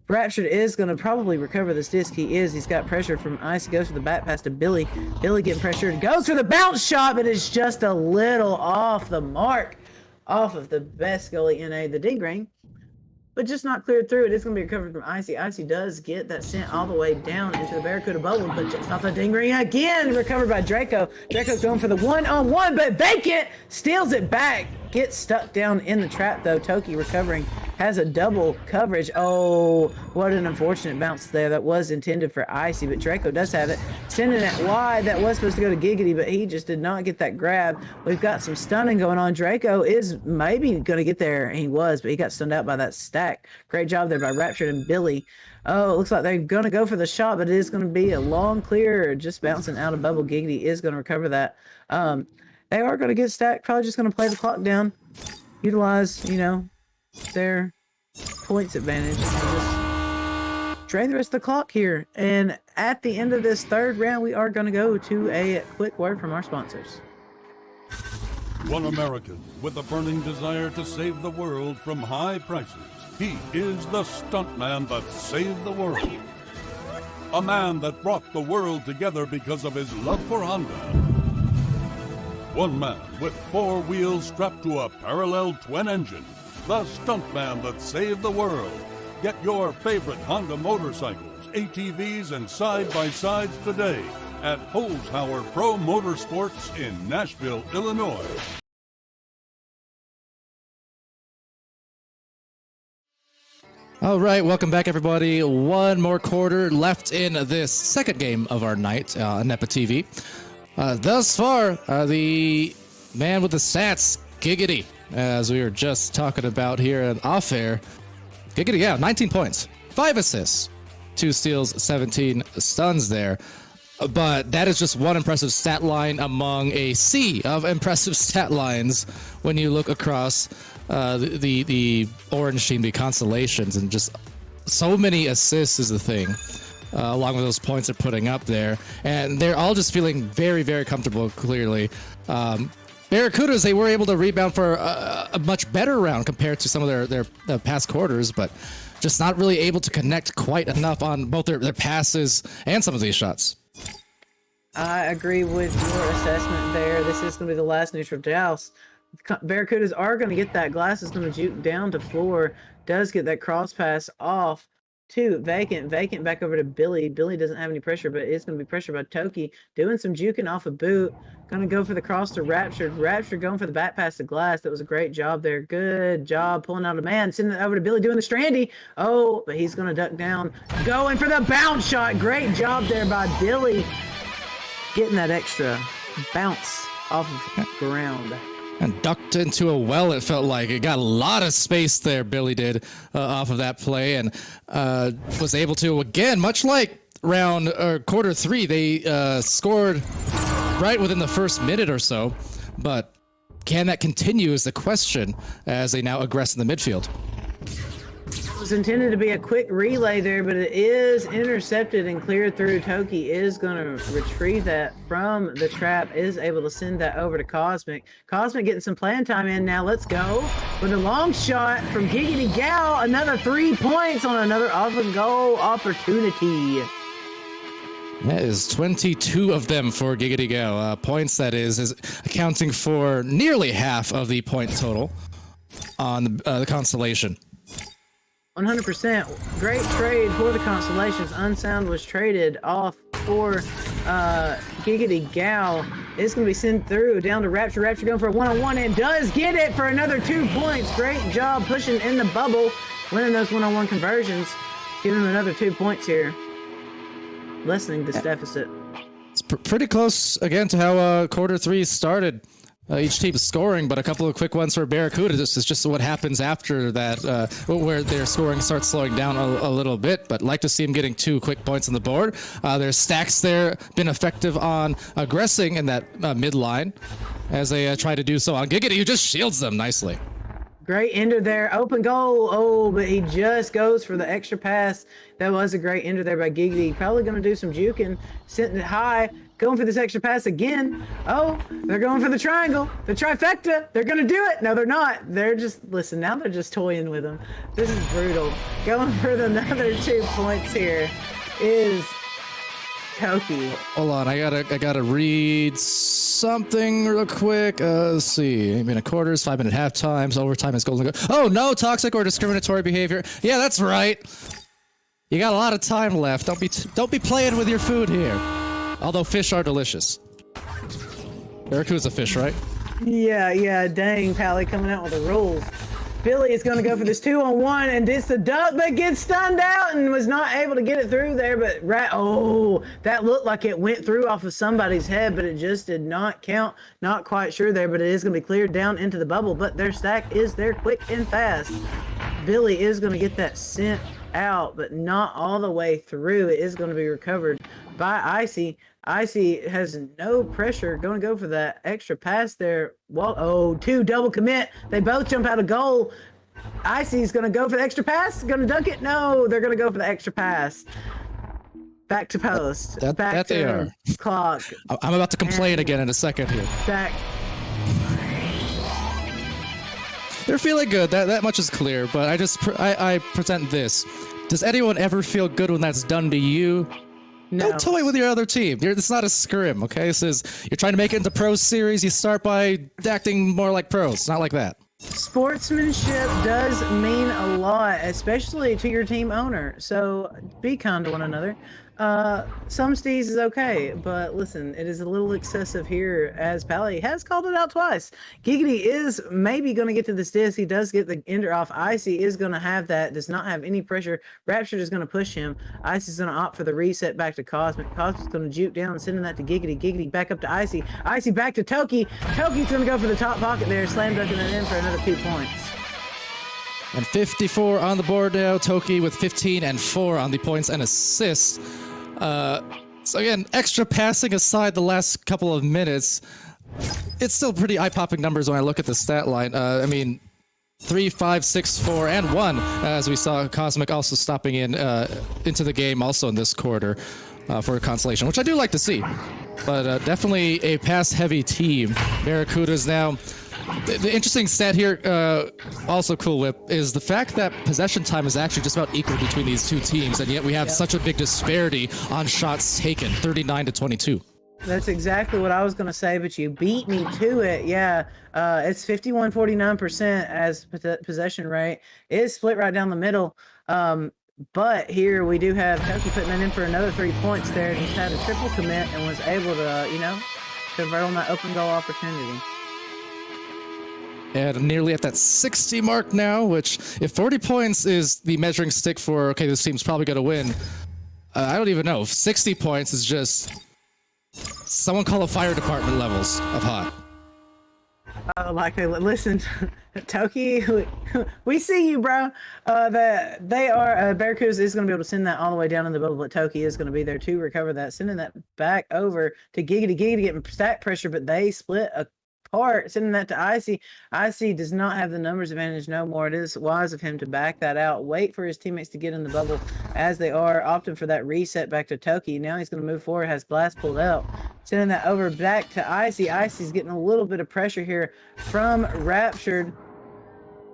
Raptured is going to probably recover this disc. He's got pressure from Ice. Goes for the back pass to Billy. Billy getting pressured. Goes for the bounce shot, but it's just a little off the mark. Off of the best goalie in the ding ring, but just not cleared through. It is going to be recovered from Icy. Icy does get that sent all the way down into the Barracuda bubble, but just off the ding ring again. Recovered by Draco. Draco's going for the 1-on-1, but Vacant steals it back. Gets stuck down in the trap though. Toki recovering has a double coverage. Oh, what an unfortunate bounce there. That was intended for Icy, but Draco does have it. Sending it wide. That was supposed to go to Giggity, but he just did not get that grab. We've got some stunning going on. Draco is maybe going to get there. He was, but he got stunned out by that stack. Great job there by Raptured and Billy. Oh, it looks like they're going to go for the shot, but it is going to be a long clear, just bouncing out of bubble. Giggity is going to recover that. They are going to get stacked. Probably just going to play the clock down. Utilize, you know, their points advantage and just drain the rest of the clock here. And at the end of this third round, we are going to go to a quick word from our sponsors. One American with a burning desire to save the world from high prices. He is the stuntman that saved the world. A man that brought the world together because of his love for Honda. One man with 4 wheels strapped to a parallel twin engine. The stuntman that saved the world. Get your favorite Honda motorcycles, ATVs, and side-by-sides today at Holzhauer Pro Motorsports in Nashville, Illinois. All right, welcome back, everybody. One more quarter left in this second game of our night on Nepa TV. Thus far, the man with the stats, Giggity, as we were just talking about here off air. Giggity, yeah, 19 points, 5 assists, 2 steals, 17 stuns there. But that is just one impressive stat line among a sea of impressive stat lines when you look across the orange team, the constellations, and just so many assists is the thing, along with those points they're putting up there. And they're all just feeling very, very comfortable, clearly. Barracudas, they were able to rebound for a much better round compared to some of their past quarters, but just not really able to connect quite enough on both their passes and some of these shots. I agree with your assessment there. This is going to be the last neutral douse. Barracudas are going to get that. Glass is going to juke down to floor. Does get that cross pass off to Vacant. Vacant back over to Billy. Billy doesn't have any pressure, but it's going to be pressured by Toki. Doing some juking off a boot. Going to go for the cross to Raptured. Raptured going for the back pass to Glass. That was a great job there. Good job pulling out a man. Sending it over to Billy doing the Strandy. Oh, but he's going to duck down. Going for the bounce shot. Great job there by Billy. Getting that extra bounce off of the ground. And ducked into a well, it felt like. It got a lot of space there, Billy did, off of that play, and was able to, again, much like quarter 3, they scored right within the first minute or so, but can that continue is the question as they now aggress in the midfield. It was intended to be a quick relay there, but it is intercepted and cleared through. Toki is going to retrieve that from the trap, is able to send that over to Cosmic. Cosmic getting some playing time in now. Let's go with a long shot from Giggity Gal. Another 3 points on another open goal opportunity. That is 22 of them for Giggity Gal. Points, that is accounting for nearly half of the point total on the Constellation. 100%. Great trade for the Constellations. Unsound was traded off for Giggity Gal. It's going to be sent through down to Rapture. Rapture going for a one-on-one and does get it for another 2 points. Great job pushing in the bubble, winning those one-on-one conversions. Giving him another 2 points here. Lessening this deficit. It's pretty close, again, to how quarter 3 started. Each team is scoring, but a couple of quick ones for Barracuda. This is just what happens after that, where their scoring starts slowing down a little bit. But like to see them getting 2 quick points on the board. There's stacks there, been effective on aggressing in that midline as they try to do so on Giggity, who just shields them nicely. Great ender there. Open goal. Oh, but he just goes for the extra pass. That was a great ender there by Giggity. Probably going to do some juking. Sitting it high. Going for this extra pass again. Oh, they're going for the triangle. The trifecta. They're going to do it. No, they're not. They're just, listen, now they're just toying with them. This is brutal. Going for another 2 points here is Toki. Hold on, I gotta read something real quick. Let's see. 8-minute quarters, 5-minute half times, overtime is golden. Oh no, toxic or discriminatory behavior. Yeah, that's right. You got a lot of time left. Don't be playing with your food here. Although fish are delicious. Barracuda's a fish, right? Yeah. Dang, Pally coming out with the rules. Billy is going to go for this 2-on-1 and it's the duck, but gets stunned out and was not able to get it through there. But that looked like it went through off of somebody's head, but it just did not count. Not quite sure there, but it is going to be cleared down into the bubble. But their stack is there quick and fast. Billy is going to get that sent out, but not all the way through. It is going to be recovered by Icy. Icy has no pressure. Going to go for that extra pass there. Well, two double commit. They both jump out of goal. Icy's going to go for the extra pass. Going to dunk it? No, they're going to go for the extra pass. Back to post. Back to they are. Clock. I'm about to complain again in a second here. Back. They're feeling good. That much is clear. But I present this. Does anyone ever feel good when that's done to you? No. Don't toy with your other team. It's not a scrim, okay? This is, you're trying to make it into Pro Series. You start by acting more like pros. It's not like that. Sportsmanship does mean a lot, especially to your team owner. So be kind to one another. Some steez is okay, but listen, it is a little excessive here as Pally has called it out twice. Giggity is maybe going to get to this disc. He does get the ender off. Icy is going to have that, does not have any pressure. Raptured is going to push him. Icy's going to opt for the reset back to Cosmic. Cosmic's going to juke down and sending that to Giggity. Giggity back up to Icy. Icy back to Toki. Toki's going to go for the top pocket there, slam dunking it in for another 2 points. And 54 on the board now. Toki with 15 and 4 on the points and assists. So again, extra passing aside the last couple of minutes, it's still pretty eye-popping numbers when I look at the stat line. I mean, 3, 5, 6, 4, and 1, as we saw Cosmic also stopping in into the game also in this quarter for a consolation, which I do like to see. But definitely a pass-heavy team. Barracudas now. The interesting stat here, also cool, Whip, is the fact that possession time is actually just about equal between these two teams, and yet we have such a big disparity on shots taken, 39 to 22. That's exactly what I was going to say, but you beat me to it. Yeah, it's 51-49% as possession rate. It is split right down the middle. But here we do have Toki putting that in for another 3 points there. Just had a triple commit and was able to, convert on that open goal opportunity. And nearly at that 60 mark now, which if 40 points is the measuring stick for, okay, this team's probably going to win, I don't even know. If 60 points is just, someone call a fire department levels of hot. Listen, Toki, we see you, bro. That they are, Barracudas is going to be able to send that all the way down in the bubble, but Toki is going to be there to recover that, sending that back over to Giggity. Giggity getting stack pressure, but they split apart, sending that to Icy. Icy does not have the numbers advantage no more. It is wise of him to back that out, wait for his teammates to get in the bubble as they are, opting for that reset back to Toki. Now he's going to move forward, has glass pulled out, sending that over back to Icy. Icy's getting a little bit of pressure here from Raptured,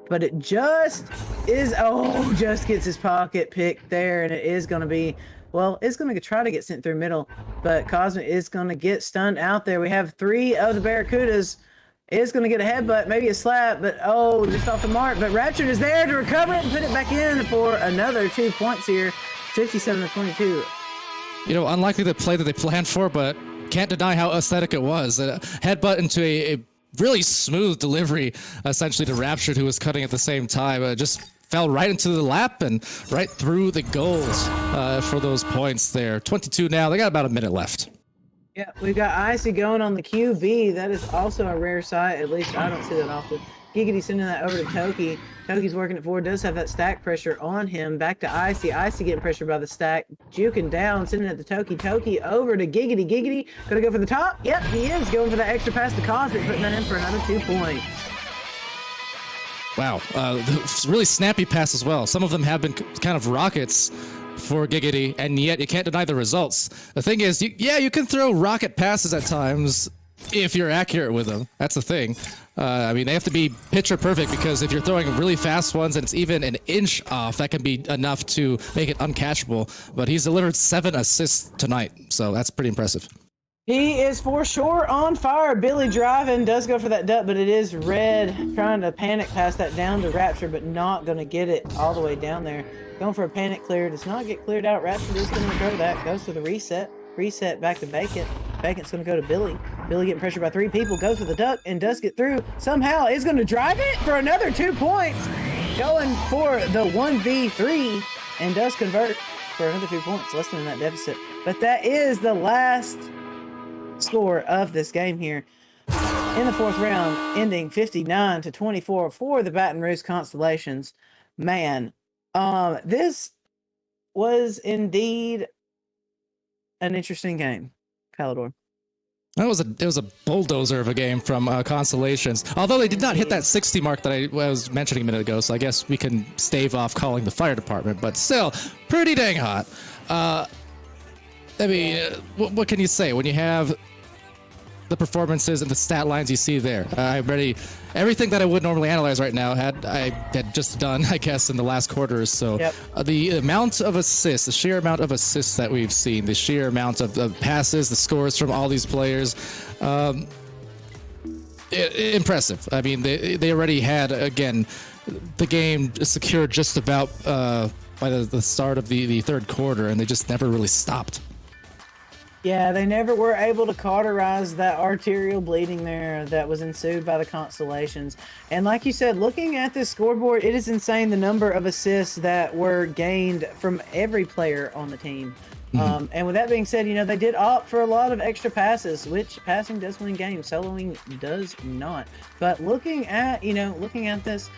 but it just is, just gets his pocket picked there, and it is going to be, well, it's going to try to get sent through middle, but Cosmic is going to get stunned out there. We have 3 of the Barracudas. Is going to get a headbutt, maybe a slap, but just off the mark. But Raptured is there to recover it and put it back in for another 2 points here, 57 to 22. Unlikely the play that they planned for, but can't deny how aesthetic it was. A headbutt into a really smooth delivery, essentially to Raptured, who was cutting at the same time. Just fell right into the lap and right through the goals for those points there. 22 now. They got about a minute left. Yeah, we've got Icy going on the QB. That is also a rare sight. At least I don't see that often. Giggity sending that over to Toki. Toki's working it forward. Does have that stack pressure on him. Back to Icy. Icy getting pressured by the stack. Juking down. Sending it to Toki. Toki over to Giggity. Giggity going to go for the top. Yep, he is going for that extra pass to Cosmic. Putting that in for another 2 points. Wow. Really snappy pass as well. Some of them have been kind of rockets for Giggity, and yet you can't deny the results. The thing is, you can throw rocket passes at times if you're accurate with them. That's the thing. They have to be picture perfect, because if you're throwing really fast ones and it's even an inch off, that can be enough to make it uncatchable. But he's delivered 7 assists tonight, so that's pretty impressive. He is for sure on fire. Billy driving, does go for that duck, but it is Red trying to panic pass that down to Rapture, but not going to get it all the way down there. Going for a panic clear, does not get cleared out. Rapture is going to go that, goes to the reset. Reset back to Bacon. Bacon's going to go to Billy. Billy getting pressured by 3 people, goes for the duck and does get through. Somehow is going to drive it for another 2 points. Going for the 1v3 and does convert for another 2 points, less than that deficit. But that is the last score of this game here in the 4th round, ending 59-24 for the Baton Rouge Constellations. Man, this was indeed an interesting game, Palador. It was a bulldozer of a game from Constellations. Although they did not hit that 60 mark that I was mentioning a minute ago, so I guess we can stave off calling the fire department. But still, pretty dang hot. I mean, what can you say when you have the performances and the stat lines you see there? Everything that I would normally analyze right now I had just done, I guess, in the last quarter or so. Yep. The amount of assists, the sheer amount of assists that we've seen, the sheer amount of passes, the scores from all these players, impressive. I mean, they already had, again, the game secured just about by the start of the 3rd quarter, and they just never really stopped. Yeah, they never were able to cauterize that arterial bleeding there that was ensued by the Constellations. And like you said, looking at this scoreboard, it is insane the number of assists that were gained from every player on the team. And with that being said, they did opt for a lot of extra passes, which passing does win games, soloing does not. But looking at this,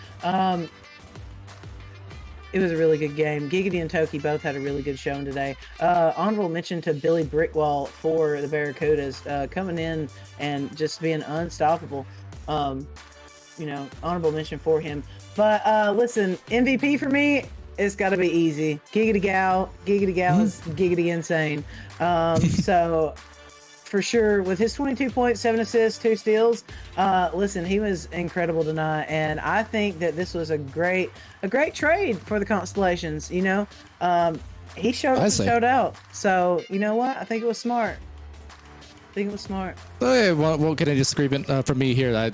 it was a really good game. Giggity and Toki both had a really good showing today. Honorable mention to Billy Brickwall for the Barracudas, coming in and just being unstoppable. Honorable mention for him. But listen, MVP for me, it's got to be easy. Giggity Gal is giggity insane. So for sure, with his 22 points, 7 assists, 2 steals, listen, he was incredible tonight, and I think that this was a great trade for the Constellations. He showed up and showed out. So you know what? I think it was smart. Okay, well, won't get any disagreement from me here.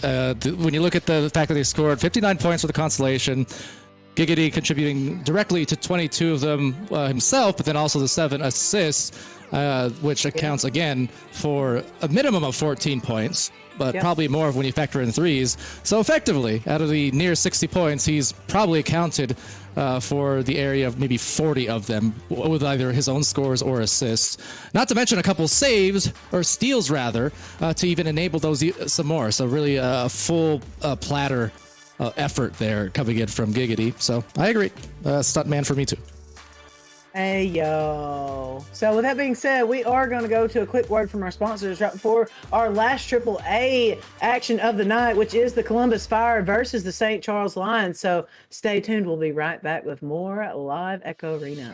When you look at the fact that they scored 59 points for the Constellation, Giggity contributing directly to 22 of them himself, but then also the 7 assists, which accounts again for a minimum of 14 points, but probably more when you factor in threes. So effectively, out of the near 60 points, he's probably accounted for the area of maybe 40 of them with either his own scores or assists. Not to mention a couple saves, or steals rather, to even enable those some more. So really a full platter effort there coming in from Giggity. So I agree. Stuntman for me too. Hey, yo. So with that being said, we are going to go to a quick word from our sponsors right before our last AAA action of the night, which is the Columbus Fire versus the St. Charles Lions. So stay tuned. We'll be right back with more Live Echo Arena.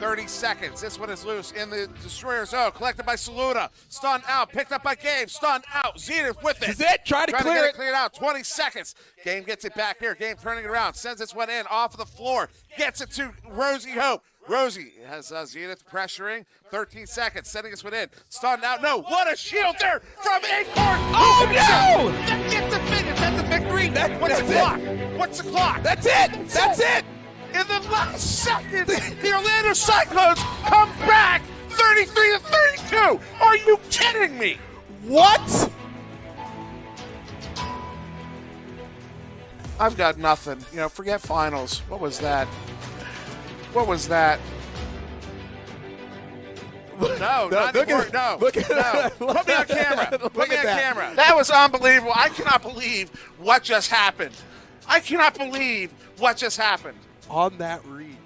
30 seconds. This one is loose in the Destroyer zone. Collected by Saluda. Stunned out. Picked up by Gabe. Stunned out. Zenith with it. This is it. Try to Trying clear to get it. it cleared out. 20 seconds. Game gets it back here. Game turning it around. Sends this one in off of the floor. Gets it to Rosie Hope. Rosie has Zenith pressuring. 13 seconds. Sending this one in. Stunned out. No. What a shield there from Acorn. Oh, no! That gets the finish. That's the victory. What's the that's clock? it. What's the clock? That's it. That's it. In the last second, the Orlando Cyclones come back 33 to 32. Are you kidding me? What? I've got nothing. You know, forget finals. What was that? What was that? No, not look anymore. at- No, look at- no. Put me on camera. Look Put me at on that. camera. That was unbelievable. I cannot believe what just happened. I cannot believe what just happened. On that read.